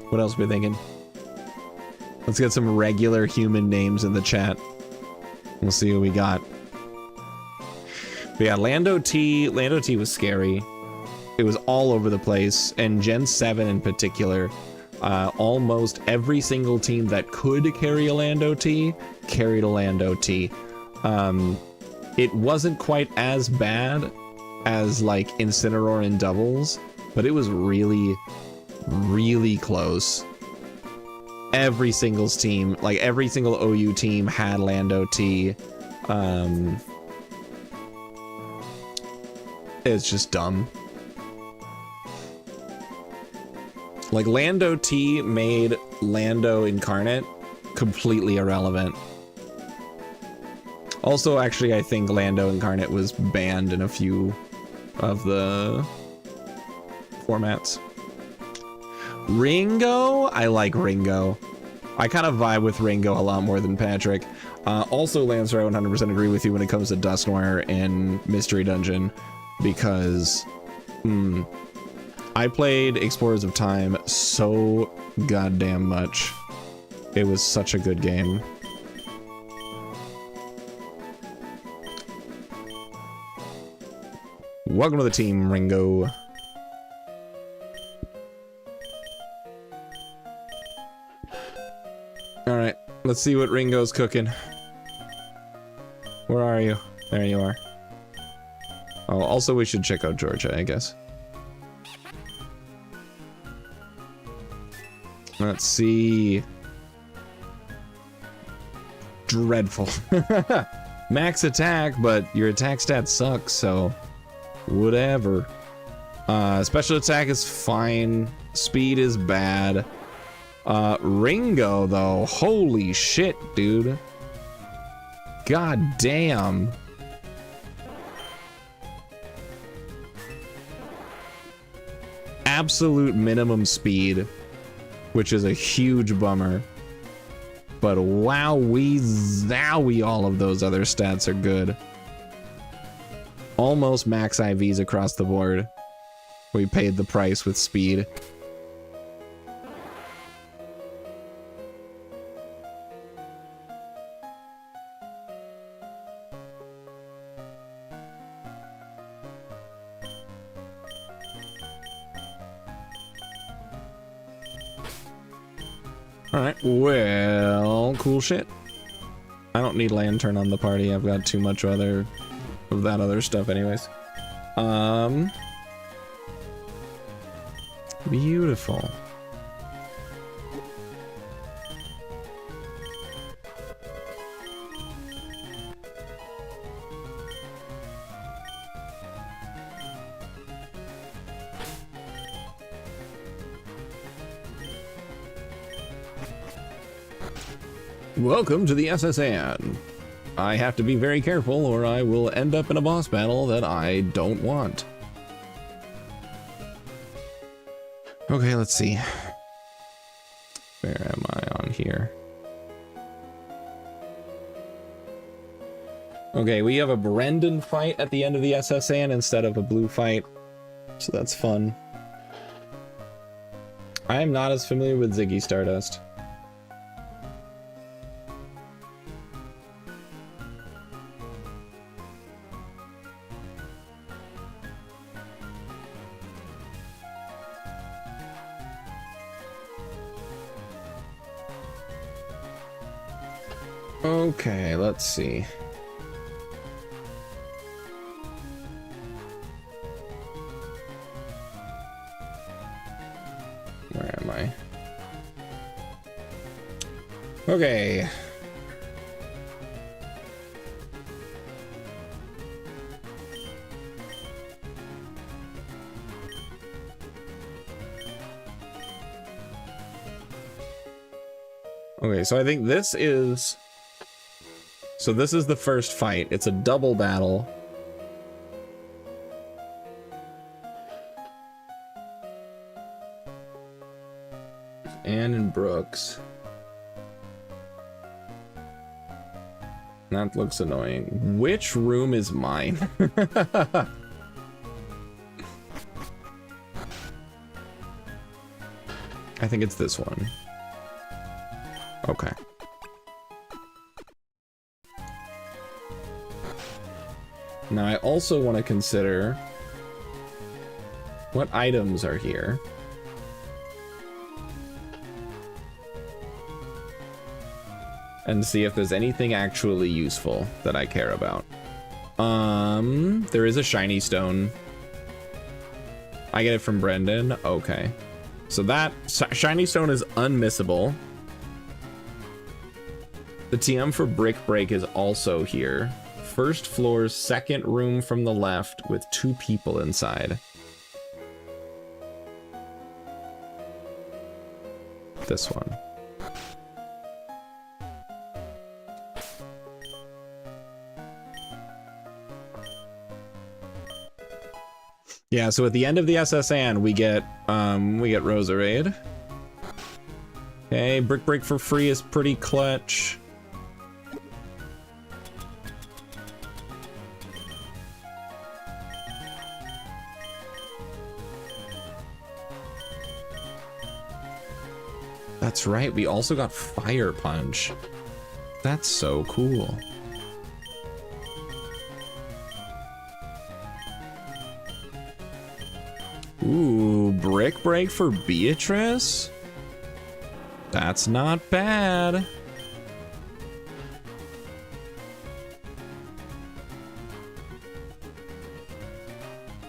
What else are we thinking? Let's get some regular human names in the chat. We'll see what we got. But yeah, Lando T was scary. It was all over the place, and Gen 7 in particular. Almost every single team that could carry a Lando T carried a Lando T. It wasn't quite as bad as like Incineroar in doubles, but it was really, really close. Every single team, like every single OU team had Lando T. It's just dumb. Like Lando T made Lando Incarnate completely irrelevant. Also, actually, I think Lando Incarnate was banned in a few of the formats. Ringo? I like Ringo. I kind of vibe with Ringo a lot more than Patrick. Also, Lancer, I 100% agree with you when it comes to Dusknoir and Mystery Dungeon, because I played Explorers of Time so goddamn much. It was such a good game. Welcome to the team, Ringo. Alright, let's see what Ringo's cooking. Where are you? There you are. Oh, also we should check out Georgia, I guess. Let's see. Dreadful. Max attack, but your attack stats suck, so whatever. Special attack is fine. Speed is bad. Ringo, though. Holy shit, dude. God damn. Absolute minimum speed, which is a huge bummer. But wowee zowie, all of those other stats are good. Almost max IVs across the board. We paid the price with speed. Alright, well, cool shit. I don't need Lantern on the party. I've got too much of that other stuff anyways. Beautiful. Welcome to the SSN. I have to be very careful or I will end up in a boss battle that I don't want. Okay, let's see. Where am I on here? Okay, we have a Brendan fight at the end of the SSN instead of a blue fight, so that's fun. I am not as familiar with Ziggy Stardust. Okay, let's see. Where am I? Okay. Okay, so I think this is... So this is the first fight. It's a double battle. Ann and Brooks. That looks annoying. Which room is mine? I think it's this one. Okay. Now I also want to consider what items are here. And see if there's anything actually useful that I care about. There is a shiny stone. I get it from Brendan. Okay. So that shiny stone is unmissable. The TM for Brick Break is also here. First floor, second room from the left with 2 people inside. This one. Yeah, so at the end of the SSN, we get Roserade. Okay, Brick Break for free is pretty clutch. That's right, we also got Fire Punch. That's so cool. Ooh, Brick Break for Beatrice? That's not bad.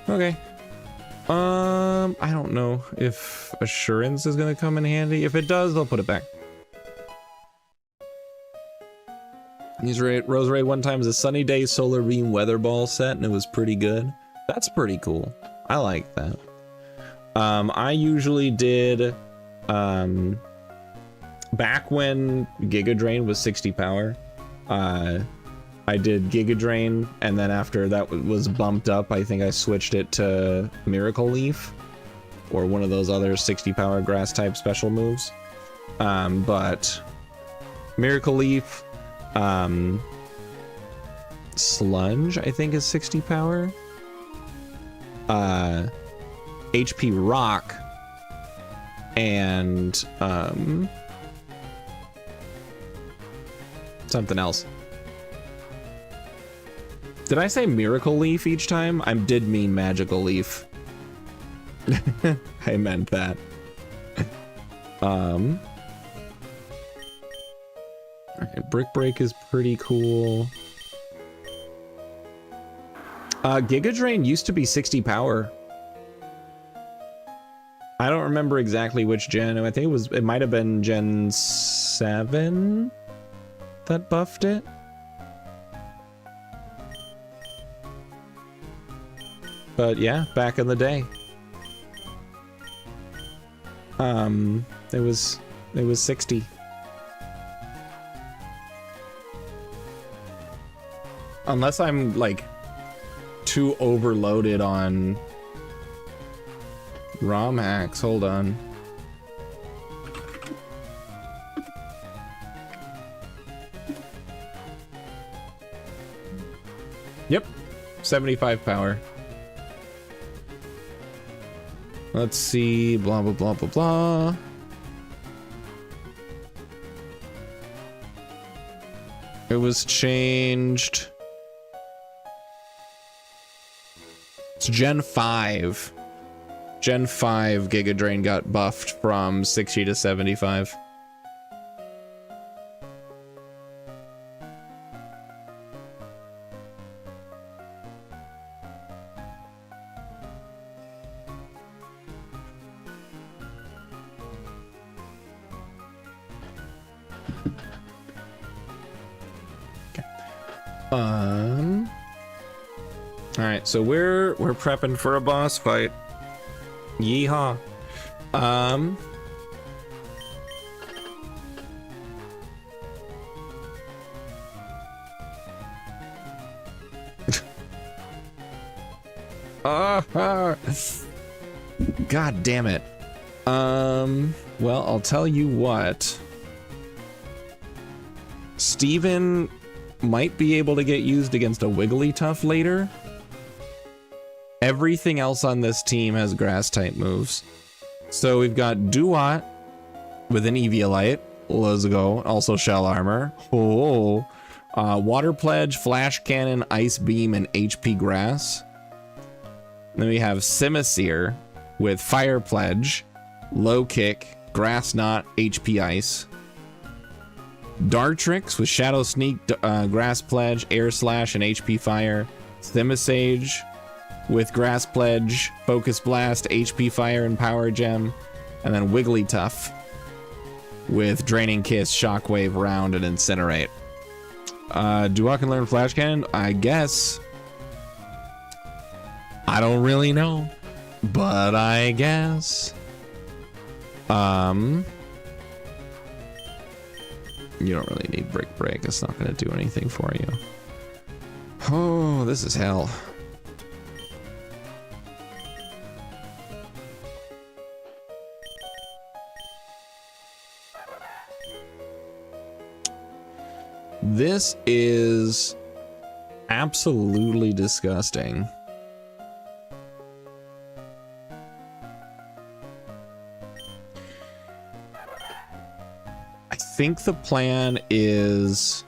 Okay. I don't know if Assurance is gonna come in handy. If it does, I'll put it back. Roserade one time is a Sunny Day Solar Beam Weather Ball set, and it was pretty good. That's pretty cool. I like that. I usually did, back when Giga Drain was 60 power, I did Giga Drain, and then after that was bumped up, I think I switched it to Miracle Leaf, or one of those other 60 power grass type special moves. But Miracle Leaf, Slunge, I think is 60 power. HP Rock, and something else. Did I say Miracle Leaf each time? I did mean Magical Leaf. I meant that. Alright, Brick Break is pretty cool. Giga Drain used to be 60 power. I don't remember exactly which gen. I think it might have been Gen 7 that buffed it. But yeah, back in the day. It was 60. Unless I'm like too overloaded on ROM hacks. Hold on. Yep, 75 power. Let's see, blah, blah, blah, blah, blah. It was changed. It's Gen 5. Gen 5 Giga Drain got buffed from 60 to 75. All right, so we're prepping for a boss fight. Yeehaw. God damn it. Well, I'll tell you what. Steven might be able to get used against a Wigglytuff later. Everything else on this team has grass type moves. So we've got Duat with an Eviolite. Let's go. Also shell armor. Oh. Water Pledge, Flash Cannon, Ice Beam, and HP Grass. Then we have Simisear with Fire Pledge, Low Kick, Grass Knot, HP Ice. Dartrix with Shadow Sneak, Grass Pledge, Air Slash, and HP Fire. Simisage with Grass Pledge, Focus Blast, HP Fire, and Power Gem. And then Wigglytuff with Draining Kiss, Shockwave, Round, and Incinerate. Duat can learn Flash Cannon? I guess. I don't really know, but I guess. You don't really need Brick Break. It's not going to do anything for you. Oh, this is hell. This is absolutely disgusting. I think the plan is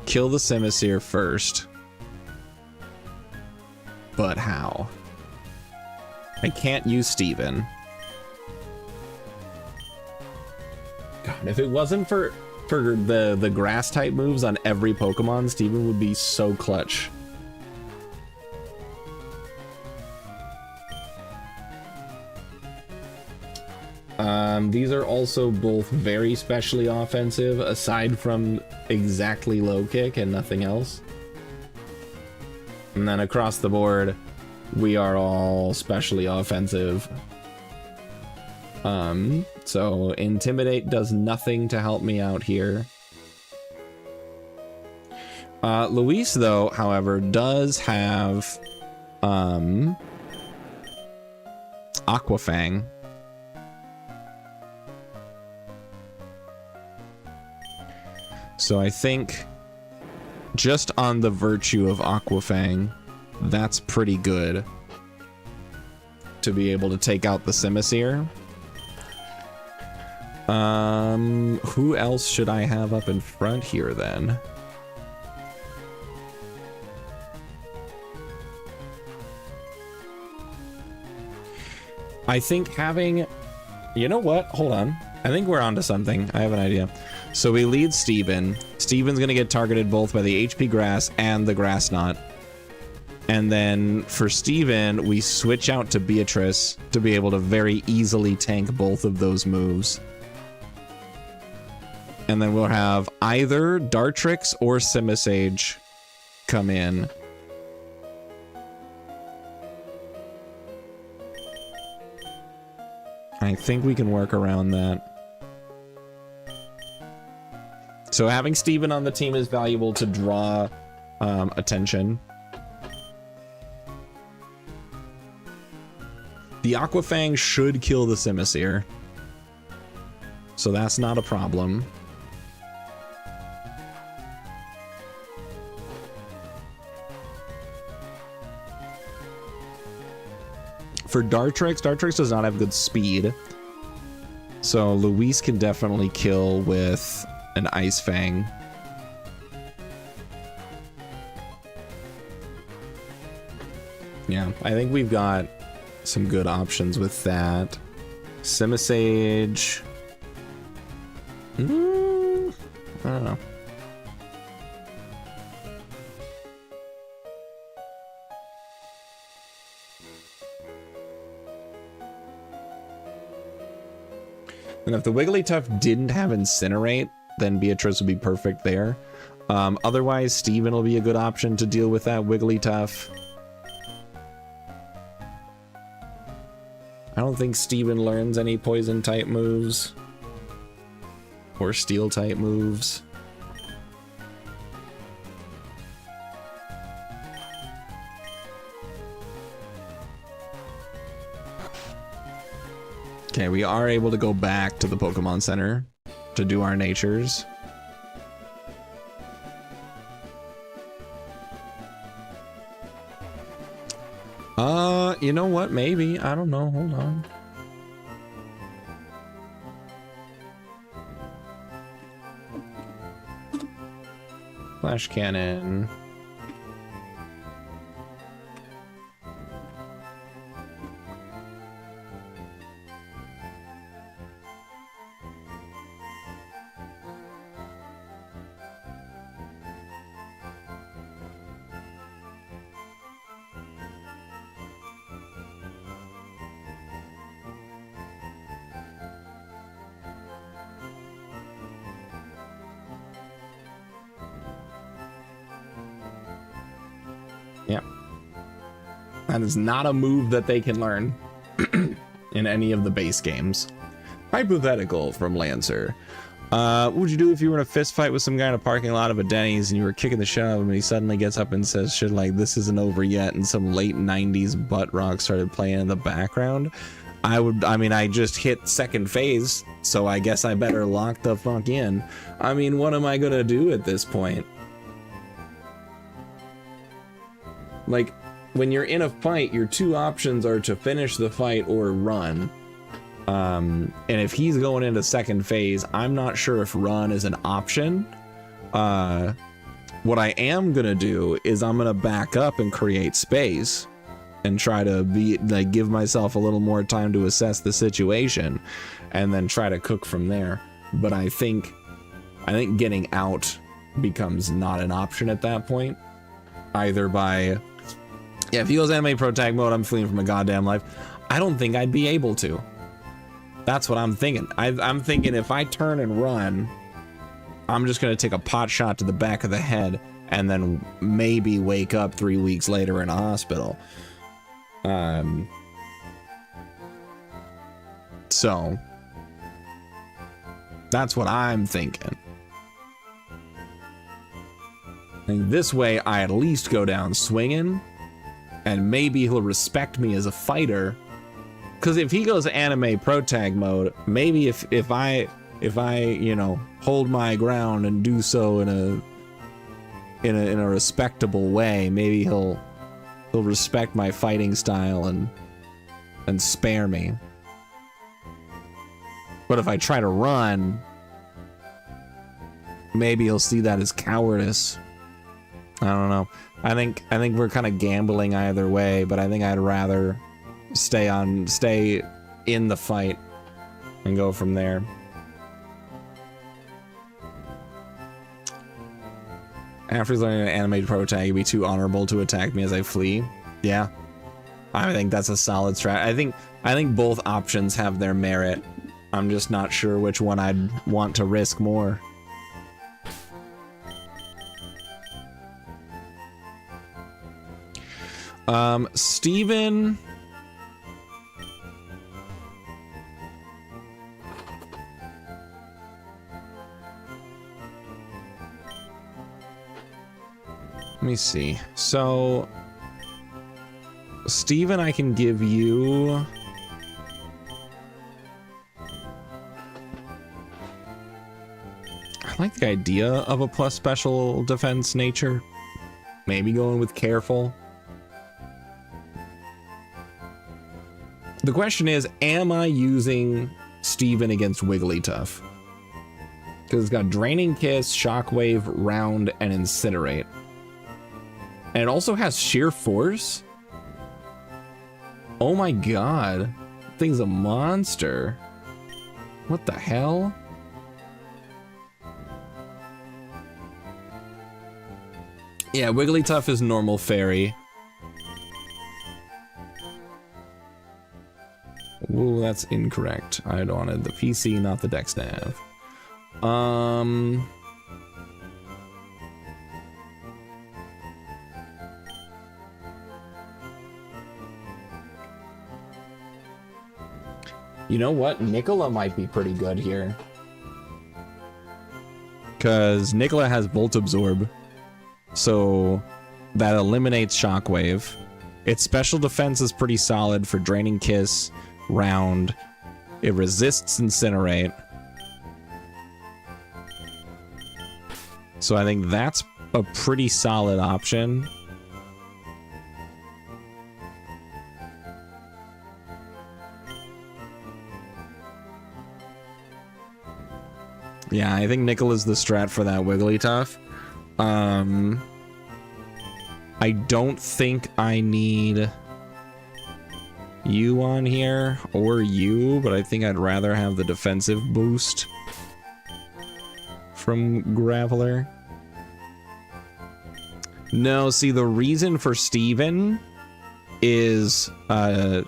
kill the Simisear first. But how? I can't use Steven. God, if it wasn't for the grass type moves on every Pokemon, Steven would be so clutch. These are also both very specially offensive, aside from exactly Low Kick and nothing else. And then across the board, we are all specially offensive. So Intimidate does nothing to help me out here. Luis, though, however, does have Aquafang. So I think just on the virtue of Aquafang, that's pretty good to be able to take out the Simisear. Who else should I have up in front here then? I think having, you know what? Hold on. I think we're onto something. I have an idea. So we lead Steven. Steven's gonna get targeted both by the HP Grass and the Grass Knot. And then for Steven, we switch out to Beatrice to be able to very easily tank both of those moves. And then we'll have either Dartrix or Simisage come in. I think we can work around that. So having Steven on the team is valuable to draw attention. The Aquafang should kill the Simisear, so that's not a problem. For Dartrix, Dartrix does not have good speed, so Luis can definitely kill with an Ice Fang. Yeah, I think we've got some good options with that. Simisage. I don't know. And if the Wigglytuff didn't have Incinerate, then Beatrice would be perfect there. Otherwise, Steven will be a good option to deal with that Wigglytuff. I don't think Steven learns any poison type moves or steel type moves. Okay, we are able to go back to the Pokemon Center to do our natures. You know what? Maybe. I don't know. Hold on. Flash cannon. That is not a move that they can learn in any of the base games. Hypothetical from Lancer. What would you do if you were in a fist fight with some guy in a parking lot of a Denny's and you were kicking the shit out of him and he suddenly gets up and says shit like, this isn't over yet, and some late 90s butt rock started playing in the background? I mean, I just hit second phase, so I guess I better lock the fuck in. I mean, what am I gonna do at this point? Like, when you're in a fight, your two options are to finish the fight or run. And if he's going into second phase, I'm not sure if run is an option. What I am gonna do is I'm gonna back up and create space and try to give myself a little more time to assess the situation and then try to cook from there. But I think getting out becomes not an option at that point, either by, yeah, if he goes anime pro tag mode, I'm fleeing from a goddamn life. I don't think I'd be able to. That's what I'm thinking. I'm thinking if I turn and run, I'm just gonna take a pot shot to the back of the head and then maybe wake up 3 weeks later in a hospital. So that's what I'm thinking. I think this way I at least go down swinging, and maybe he'll respect me as a fighter. Because if he goes anime pro tag mode, maybe if I you know, hold my ground and do so in a respectable way, maybe he'll respect my fighting style and spare me. But if I try to run, maybe he'll see that as cowardice. I don't know. I think we're kind of gambling either way, but I think I'd rather stay in the fight and go from there. After he's learning an animated pro tag, it'd be too honorable to attack me as I flee. Yeah, I think that's a solid strat. I think both options have their merit. I'm just not sure which one I'd want to risk more. Steven. Let me see. So, Steven, I can give you... I like the idea of a plus special defense nature. Maybe going with careful. The question is, am I using Steven against Wigglytuff? Because it's got Draining Kiss, Shockwave, Round, and Incinerate. And it also has Sheer Force? Oh my god. That thing's a monster. What the hell? Yeah, Wigglytuff is normal fairy. Ooh, that's incorrect. I wanted the PC, not the Dex Nav. You know what? Nicola might be pretty good here. Because Nicola has Volt Absorb. So that eliminates Shockwave. Its special defense is pretty solid for Draining Kiss, Round. It resists Incinerate. So I think that's a pretty solid option. Yeah, I think nickel is the strat for that Wigglytuff. I don't think I need you on here or you, but I think I'd rather have the defensive boost from Graveler. No, see, the reason for Steven is to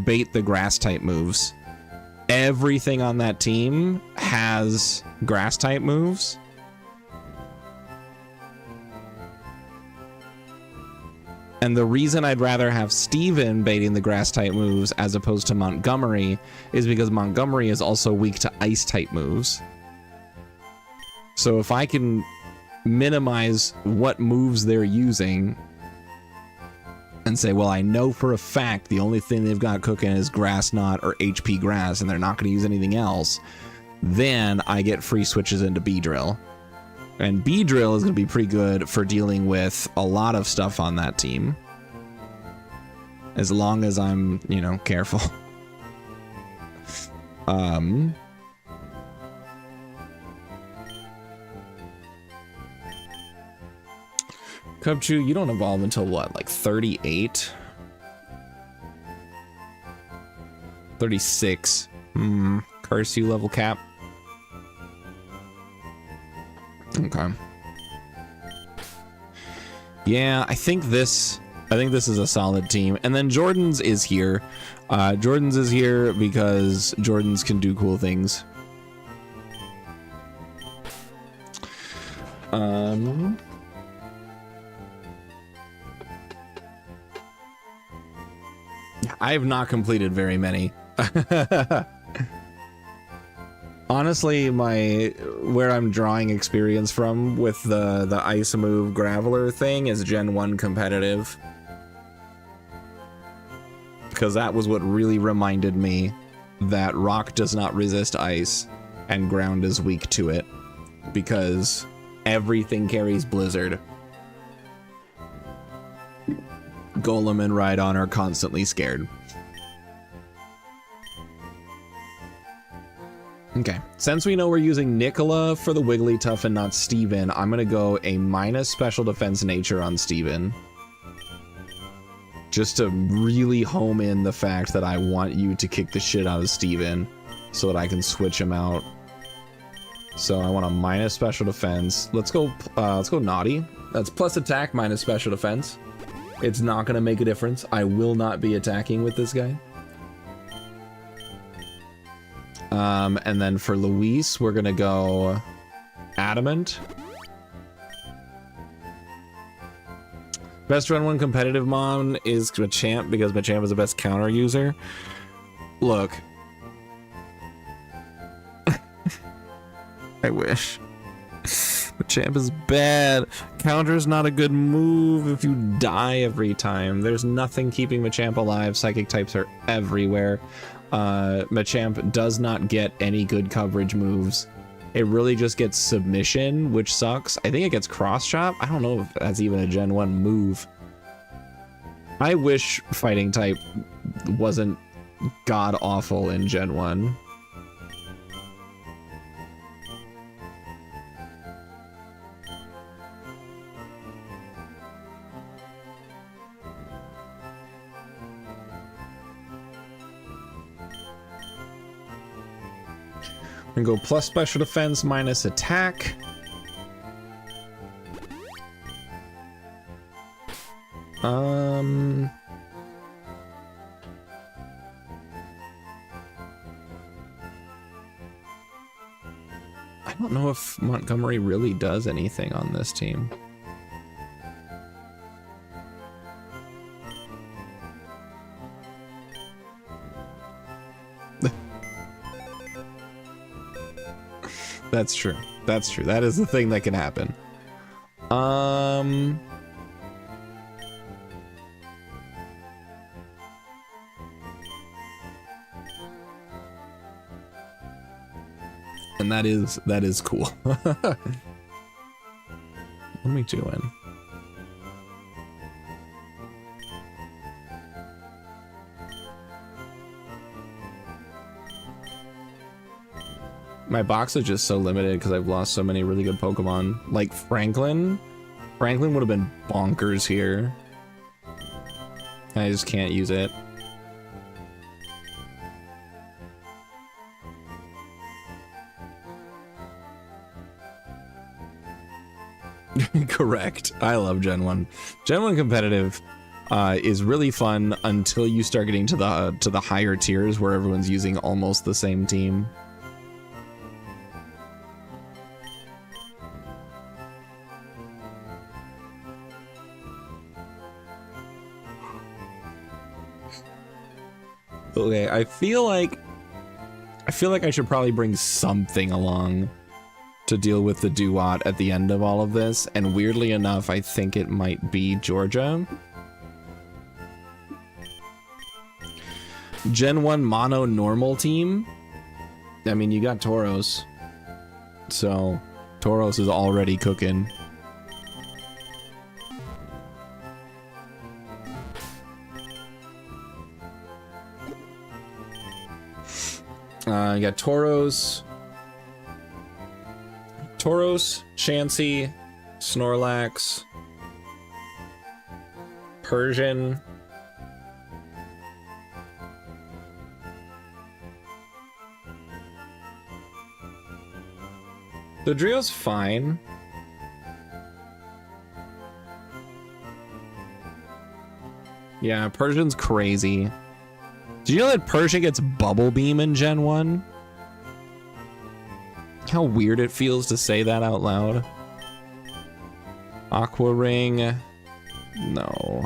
bait the grass type moves. Everything on that team has grass type moves. And the reason I'd rather have Steven baiting the grass type moves as opposed to Montgomery is because Montgomery is also weak to ice type moves. So if I can minimize what moves they're using and say, well, I know for a fact the only thing they've got cooking is grass knot or HP grass and they're not going to use anything else, then I get free switches into B-Drill. And B-Drill is going to be pretty good for dealing with a lot of stuff on that team. As long as I'm, you know, careful. Cubchoo, you don't evolve until what, like 38? 36. Curse you level cap. Okay. Yeah, I think this is a solid team. And then Jordan's is here. Jordan's is here because Jordan's can do cool things. I have not completed very many. Honestly, where I'm drawing experience from with the Ice Move Graveler thing is Gen 1 competitive. Because that was what really reminded me that Rock does not resist ice and ground is weak to it. Because everything carries Blizzard. Golem and Rhydon are constantly scared. Okay, since we know we're using Nicola for the Wigglytuff and not Steven, I'm gonna go a minus special defense nature on Steven. Just to really home in the fact that I want you to kick the shit out of Steven so that I can switch him out. So I want a minus special defense. Let's go Naughty. That's plus attack minus special defense. It's not gonna make a difference. I will not be attacking with this guy. And then for Luis, we're gonna go Adamant. Best Gen 1 competitive mon is Machamp because Machamp is the best counter user. Look. I wish. Machamp is bad. Counter's not a good move if you die every time. There's nothing keeping Machamp alive. Psychic types are everywhere. Machamp does not get any good coverage moves. It really just gets submission, which sucks. I think it gets cross chop. I don't know if that's even a Gen 1 move. I wish fighting type wasn't god awful in Gen 1. And go plus special defense minus attack. I don't know if Montgomery really does anything on this team. That's true. That's true. That is the thing that can happen. And that is cool. What am I doing? My box is just so limited because I've lost so many really good Pokemon. Like Franklin. Franklin would have been bonkers here. I just can't use it. Correct. I love Gen 1. Gen 1 competitive is really fun until you start getting to the higher tiers where everyone's using almost the same team. Okay, I feel like I should probably bring something along to deal with the Duat at the end of all of this, and weirdly enough, I think it might be Georgia. Gen 1 mono normal team. I mean, you got Tauros. So, Tauros is already cooking. You got Tauros, Chansey, Snorlax, Persian. The Drio's fine. Yeah, Persian's crazy. Did you know that Persia gets Bubble Beam in Gen 1? How weird it feels to say that out loud. Aqua Ring. No.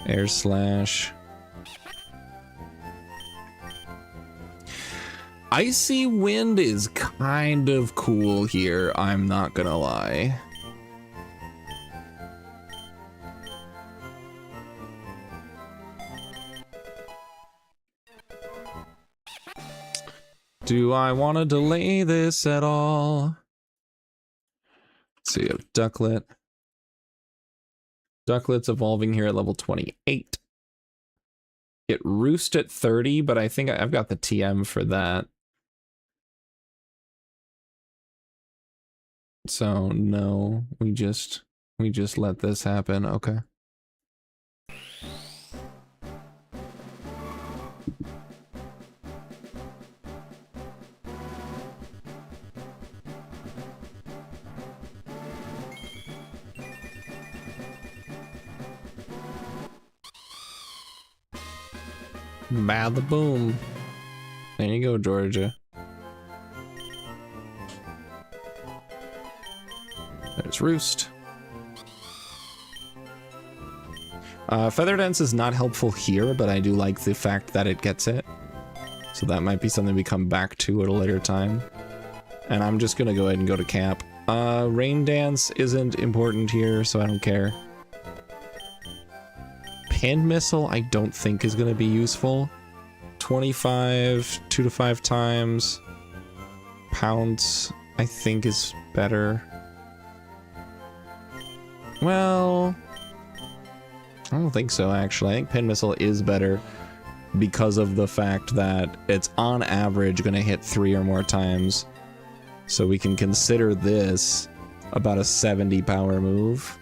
Air Slash. Icy Wind is kind of cool here, I'm not gonna lie. Do I want to delay this at all? Let's see, Ducklet. Ducklet's evolving here at level 28. Get Roost at 30, but I think I've got the TM for that. So no, we just let this happen. Okay. Bada boom. There you go, Georgia. There's Roost. Feather Dance is not helpful here, but I do like the fact that it gets it. So that might be something we come back to at a later time. And I'm just gonna go ahead and go to camp. Rain Dance isn't important here, so I don't care. Pin Missile I don't think is gonna be useful. 25, 2 to 5 times. Pounce I think is better. Well, I don't think so, actually. I think Pin Missile is better because of the fact that it's on average going to hit 3 or more times. So we can consider this about a 70 power move.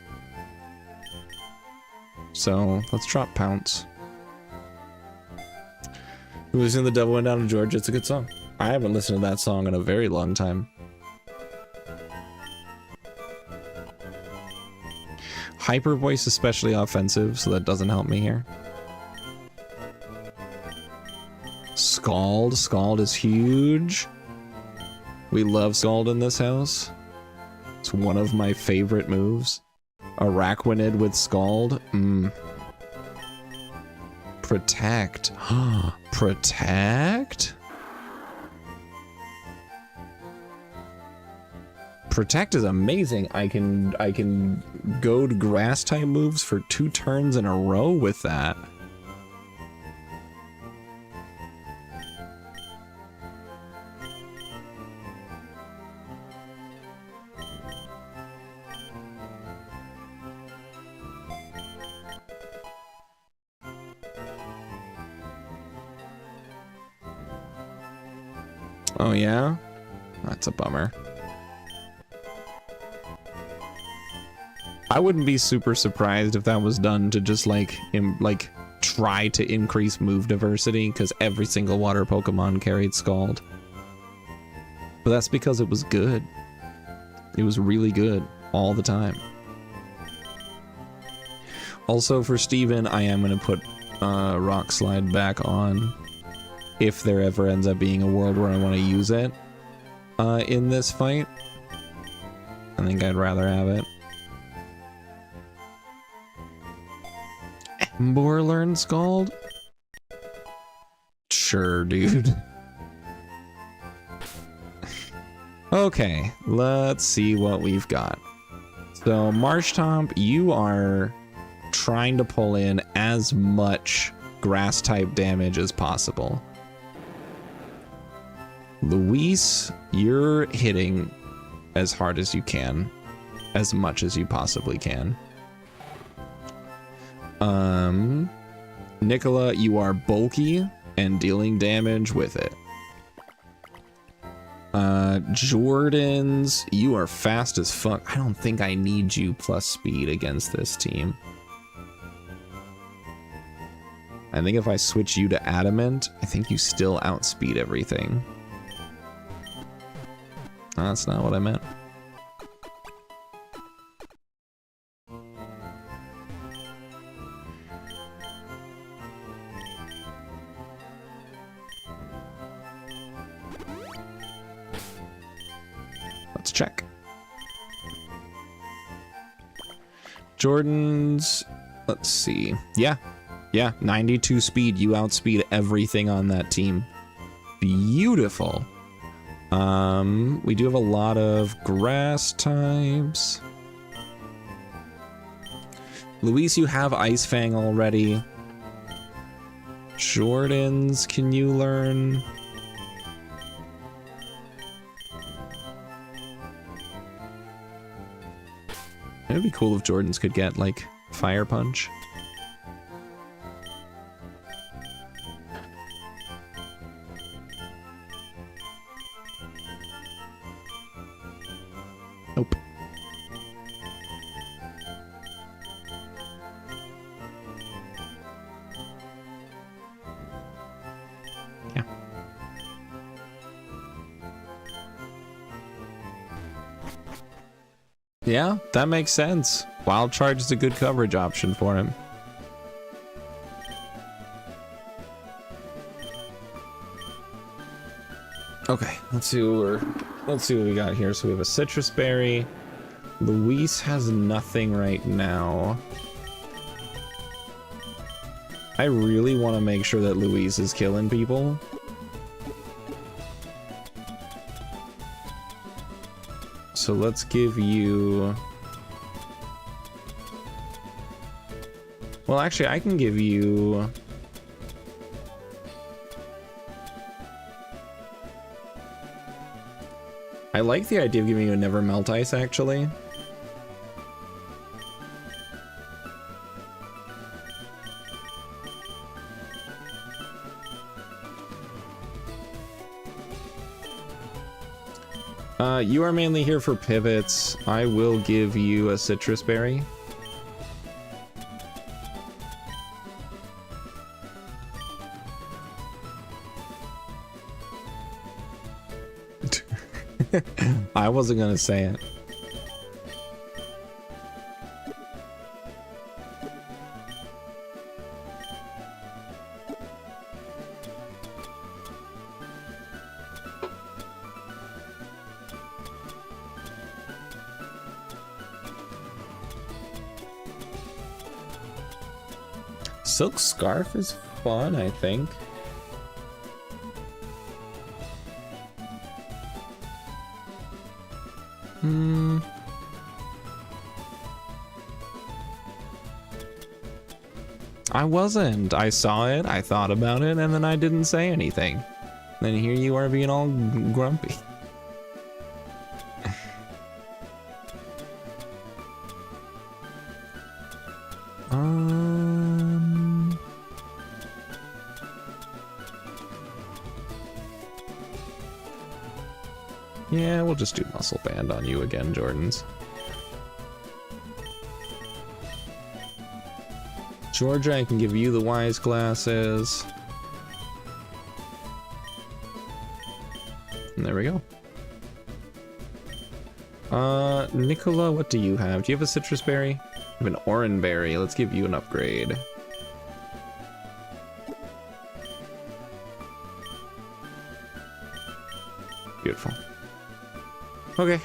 So let's drop Pounce. Losing the Devil Went Down to Georgia, it's a good song. I haven't listened to that song in a very long time. Hyper Voice especially offensive, so that doesn't help me here. Scald. Scald is huge. We love Scald in this house. It's one of my favorite moves. Araquanid with Scald. Protect. Protect? Protect is amazing. I can go to grass type moves for 2 turns in a row with that. Oh yeah? That's a bummer. I wouldn't be super surprised if that was done to just like try to increase move diversity, because every single water Pokemon carried Scald. But that's because it was good. It was really good all the time. Also for Steven, I am going to put Rock Slide back on if there ever ends up being a world where I want to use it in this fight. I think I'd rather have it. Embor learn Scald? Sure, dude. Okay, let's see what we've got. So, Marshtomp, you are trying to pull in as much grass-type damage as possible. Luis, you're hitting as hard as you can, as much as you possibly can. Nicola, you are bulky and dealing damage with it. Jordan's, you are fast as fuck. I don't think I need you plus speed against this team. I think if I switch you to Adamant, I think you still outspeed everything. That's not what I meant. Let's check. Jordan's, let's see. Yeah, 92 speed. You outspeed everything on that team. Beautiful. We do have a lot of grass types. Luis, you have Ice Fang already. Jordan's, can you learn? It would be cool if Jordan's could get, like, Fire Punch. Nope. Yeah. Yeah, that makes sense. Wild Charge is a good coverage option for him. Okay, let's see what we got here. So we have a Citrus Berry. Luis has nothing right now. I really want to make sure that Luis is killing people. So let's give you... Well, actually, I can give you... I like the idea of giving you a Never Melt Ice, actually. You are mainly here for pivots. I will give you a Citrus Berry. I wasn't gonna say it. Silk Scarf is fun, I think. I wasn't. I saw it, I thought about it, and then I didn't say anything. Then here you are being all grumpy. Yeah, we'll just do muscle band on you again, Jordans. Georgia, I can give you the wise glasses. And there we go. Nicola, what do you have? Do you have a citrus berry? You have an orange berry. Let's give you an upgrade. Beautiful. Okay.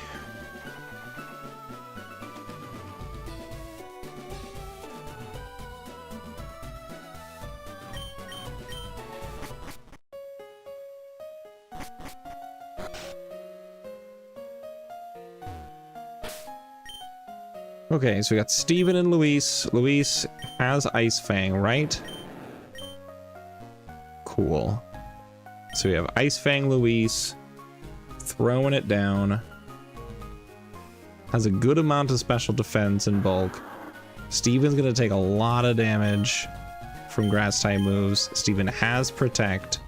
Okay, so we got Steven and Luis. Luis has Ice Fang, right? Cool. So we have Ice Fang Luis throwing it down. Has a good amount of special defense in bulk. Steven's gonna take a lot of damage from grass type moves. Steven has protect.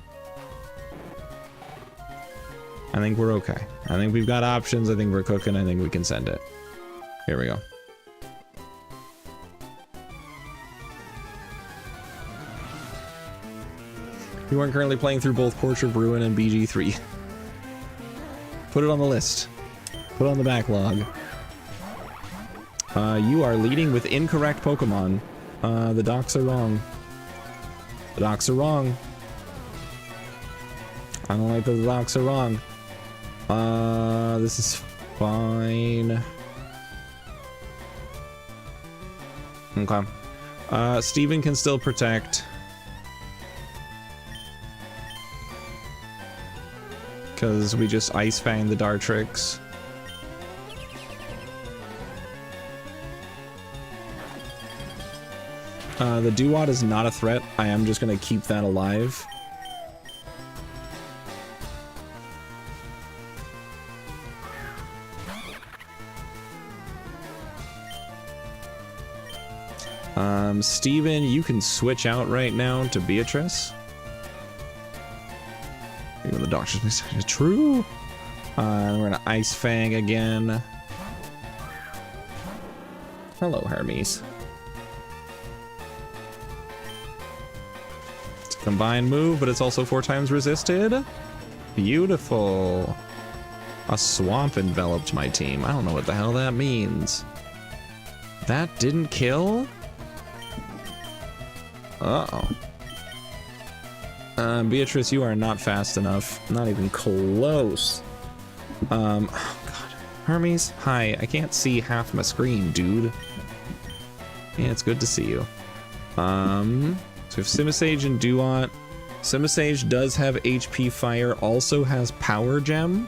I think we're okay. I think we've got options. I think we're cooking. I think we can send it. Here we go. You aren't currently playing through both Portrait of Ruin and BG3. Put it on the list. Put it on the backlog. You are leading with incorrect Pokemon. The docs are wrong. The docs are wrong. I don't like that the docs are wrong. This is fine. Okay. Steven can still protect. Because we just Ice Fang the Dartrix. The Duat is not a threat. I am just going to keep that alive. Steven, you can switch out right now to Beatrice. Even the doctor's true. We're gonna Ice Fang again. Hello, Hermes. It's a combined move, but it's also 4 times resisted. Beautiful. A swamp enveloped my team. I don't know what the hell that means. That didn't kill? Uh-oh. Beatrice, you are not fast enough. Not even close. Oh god. Hermes, hi. I can't see half my screen, dude. Yeah, it's good to see you. So we have Simisage and Duat. Simisage does have HP Fire, also has Power Gem.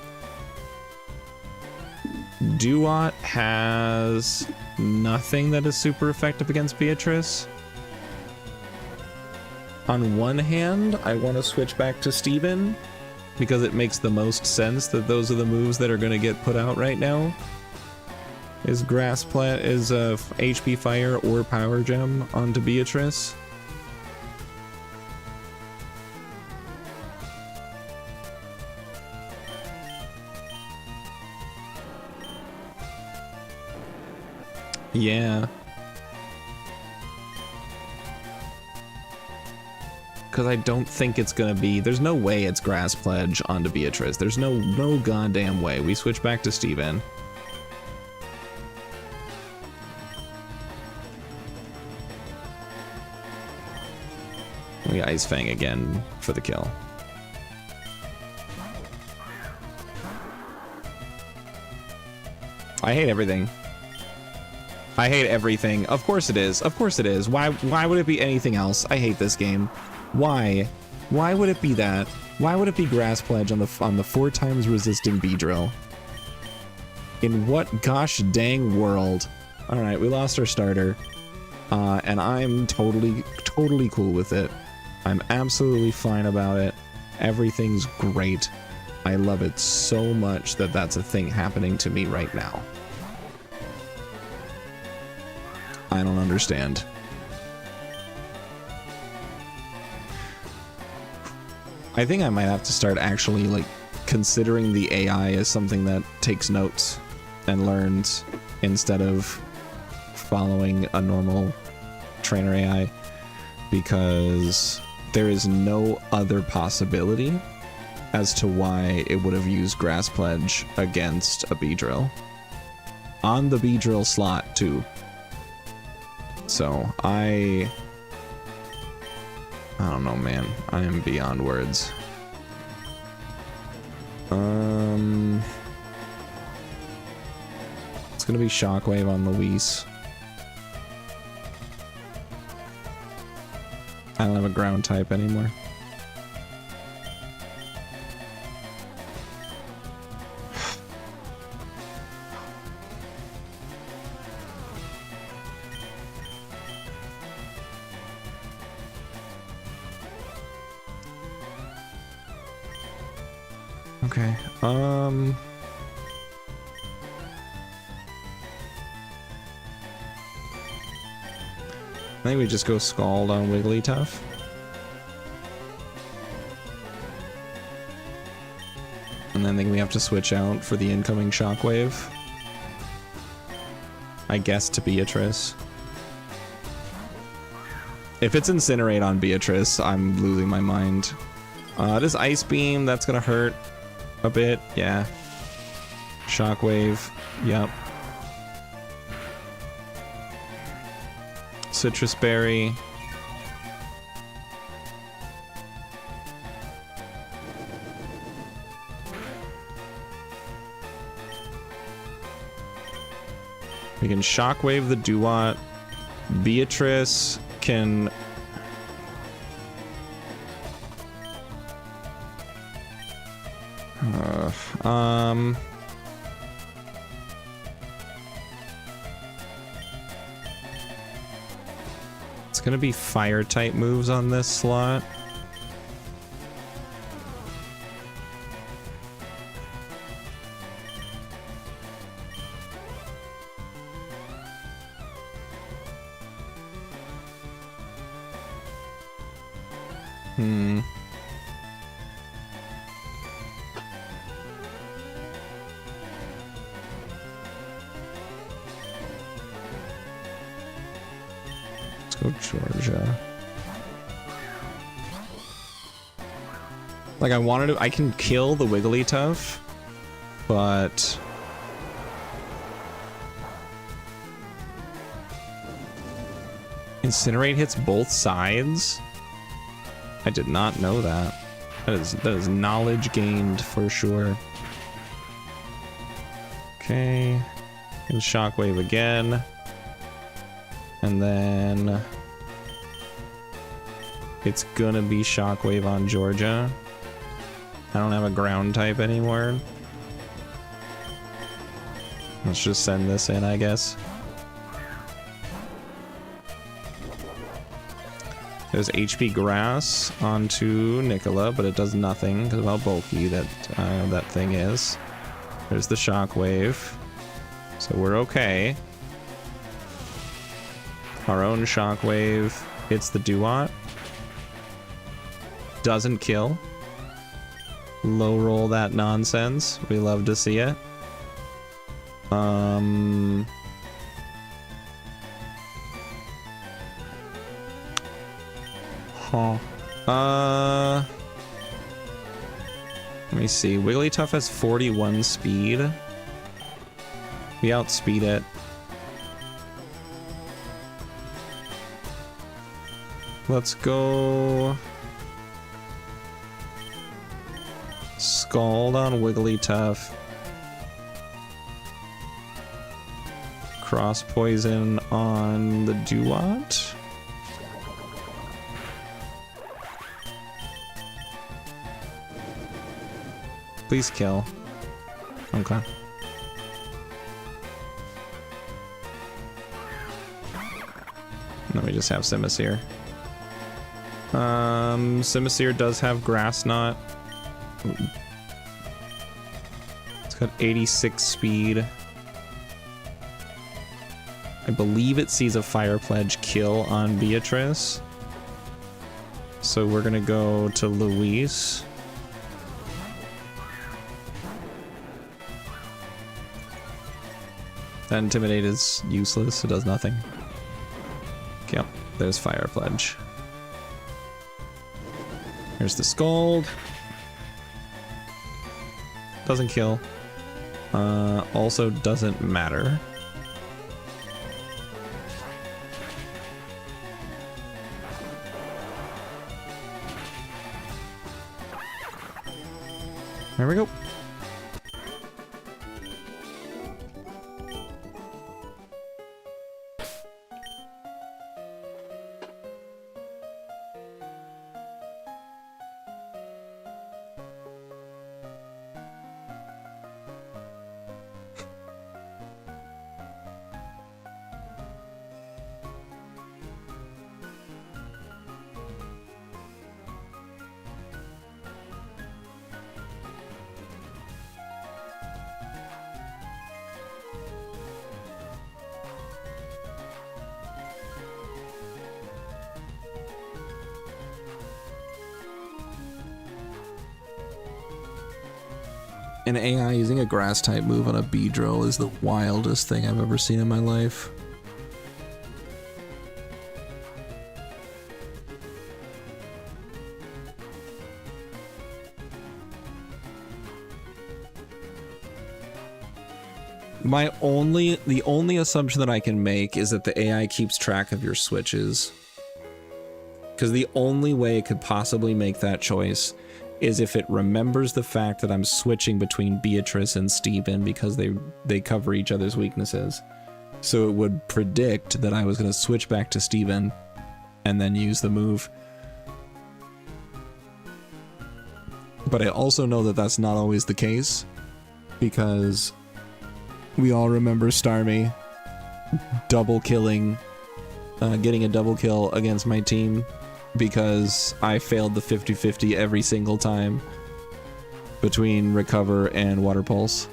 Duat has nothing that is super effective against Beatrice. On one hand, I want to switch back to Steven because it makes the most sense that those are the moves that are going to get put out right now. Is Grass Plant, is HP Fire or Power Gem onto Beatrice. Yeah. Because I don't think it's gonna be. There's no way it's Grass Pledge onto Beatrice. There's no goddamn way. We switch back to Steven. We Ice Fang again for the kill. I hate everything. I hate everything. Of course it is. Of course it is. Why would it be anything else? I hate this game. Why? Why would it be that? Why would it be Grass Pledge on the 4 times resisting Beedrill? In what gosh dang world? All right, we lost our starter, and I'm totally cool with it. I'm absolutely fine about it. Everything's great. I love it so much that that's a thing happening to me right now. I don't understand. I think I might have to start actually like considering the AI as something that takes notes and learns instead of following a normal trainer AI, because there is no other possibility as to why it would have used Grass Pledge against a Beedrill. On the Beedrill slot, too. So, I don't know, man. I am beyond words. It's gonna be Shockwave on Luis. I don't have a ground type anymore. Okay, I think we just go Scald on Wigglytuff. And then I think we have to switch out for the incoming Shockwave. I guess to Beatrice. If it's Incinerate on Beatrice, I'm losing my mind. This Ice Beam, that's gonna hurt a bit, yeah. Shockwave, yep. Citrus Berry. We can Shockwave the Duat. Beatrice can... It's gonna be fire type moves on this slot. Georgia. Like, I wanted to... I can kill the Wigglytuff, but... Incinerate hits both sides? I did not know that. That is knowledge gained for sure. Okay. And Shockwave again. And then... It's gonna be Shockwave on Georgia. I don't have a ground type anymore. Let's just send this in, I guess. There's HP Grass onto Nicola, but it does nothing because of how bulky that thing is. There's the Shockwave. So we're okay. Our own Shockwave hits the Duat. Doesn't kill. Low roll that nonsense. We love to see it. Let me see. Wigglytuff has 41 speed. We outspeed it. Let's go... Scald on Wigglytuff. Cross Poison on the Duat. Please kill. Okay. Then we just have Simisear. Simisear does have Grass Knot. It's got 86 speed. I believe it sees a Fire Pledge kill on Beatrice. So we're gonna go to Luis. That Intimidate is useless. It does nothing. Yep, there's Fire Pledge. Here's the Scald. Doesn't kill. Also doesn't matter. There we go. An AI using a grass type move on a Beedrill is the wildest thing I've ever seen in my life. The only assumption that I can make is that the AI keeps track of your switches. Because the only way it could possibly make that choice is if it remembers the fact that I'm switching between Beatrice and Steven because they cover each other's weaknesses. So it would predict that I was going to switch back to Steven and then use the move. But I also know that that's not always the case, because we all remember Starmie double killing, getting a double kill against my team because I failed the 50-50 every single time between Recover and Water Pulse.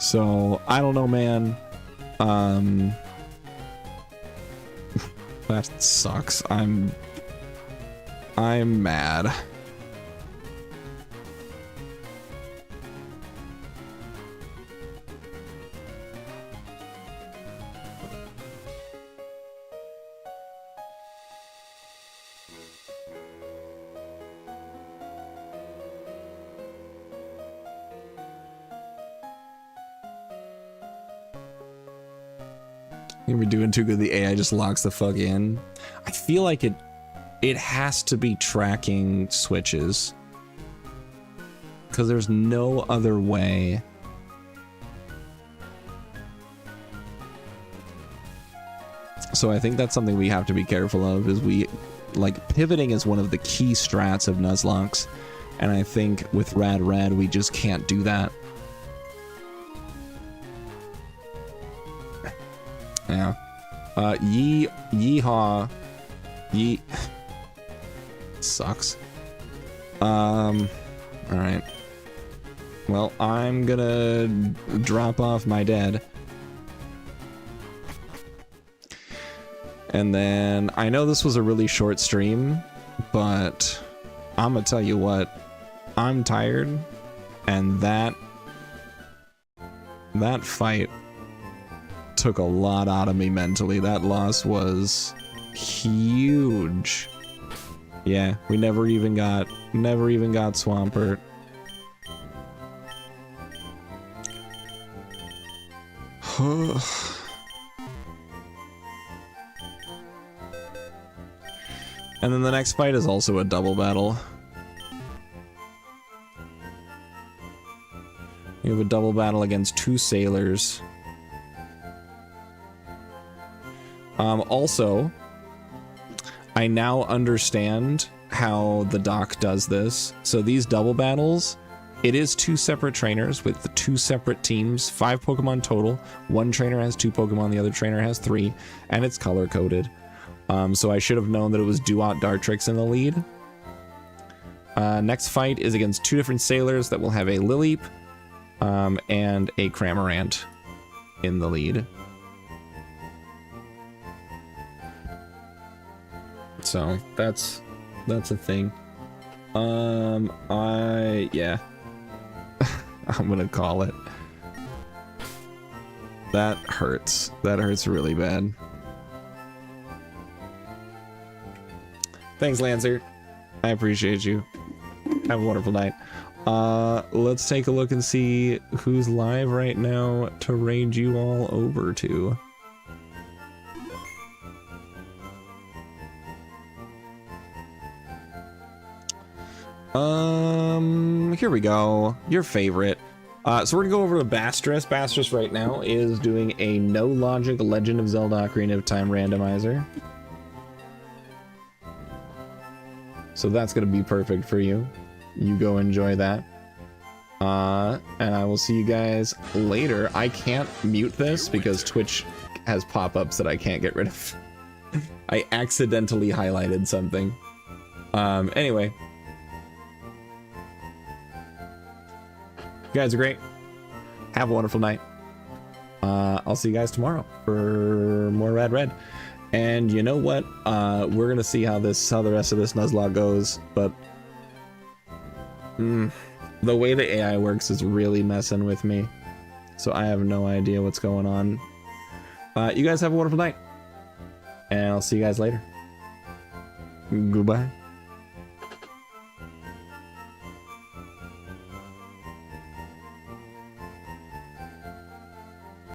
So, I don't know, man. That sucks. I'm mad. We're doing too good. The AI just locks the fuck in. I feel like it has to be tracking switches, because there's no other way. So I think that's something we have to be careful of, is pivoting is one of the key strats of Nuzlocke, and I think with Rad we just can't do that. Yeah. Yeehaw. Sucks. Alright. Well, I'm gonna drop off my dead. And then, I know this was a really short stream, but I'm gonna tell you what, I'm tired, and that fight took a lot out of me mentally. That loss was huge. Yeah, we never even got Swampert. And then the next fight is also a double battle. We have a double battle against two sailors. Also, I now understand how the doc does this. So these double battles, it is two separate trainers with the two separate teams, 5 Pokemon total. One trainer has 2 Pokemon, the other trainer has 3, and it's color-coded. So I should have known that it was Duat Dartrix in the lead. Next fight is against 2 different sailors that will have a Lileep and a Cramorant in the lead. So that's a thing. Yeah. I'm gonna call it. That hurts. That hurts really bad. Thanks, Lancer. I appreciate you. Have a wonderful night. Let's take a look and see who's live right now to raid you all over to. Here we go. Your favorite. So we're gonna go over to Bastress. Bastress right now is doing a no logic Legend of Zelda Ocarina of Time randomizer. So that's gonna be perfect for you. You go enjoy that. And I will see you guys later. I can't mute this because Twitch has pop-ups that I can't get rid of. I accidentally highlighted something. Anyway. You guys are great. Have a wonderful night. I'll see you guys tomorrow for more Rad Red. And you know what? We're gonna see how the rest of this Nuzlocke goes, but the way the AI works is really messing with me. So I have no idea what's going on. You guys have a wonderful night. And I'll see you guys later. Goodbye.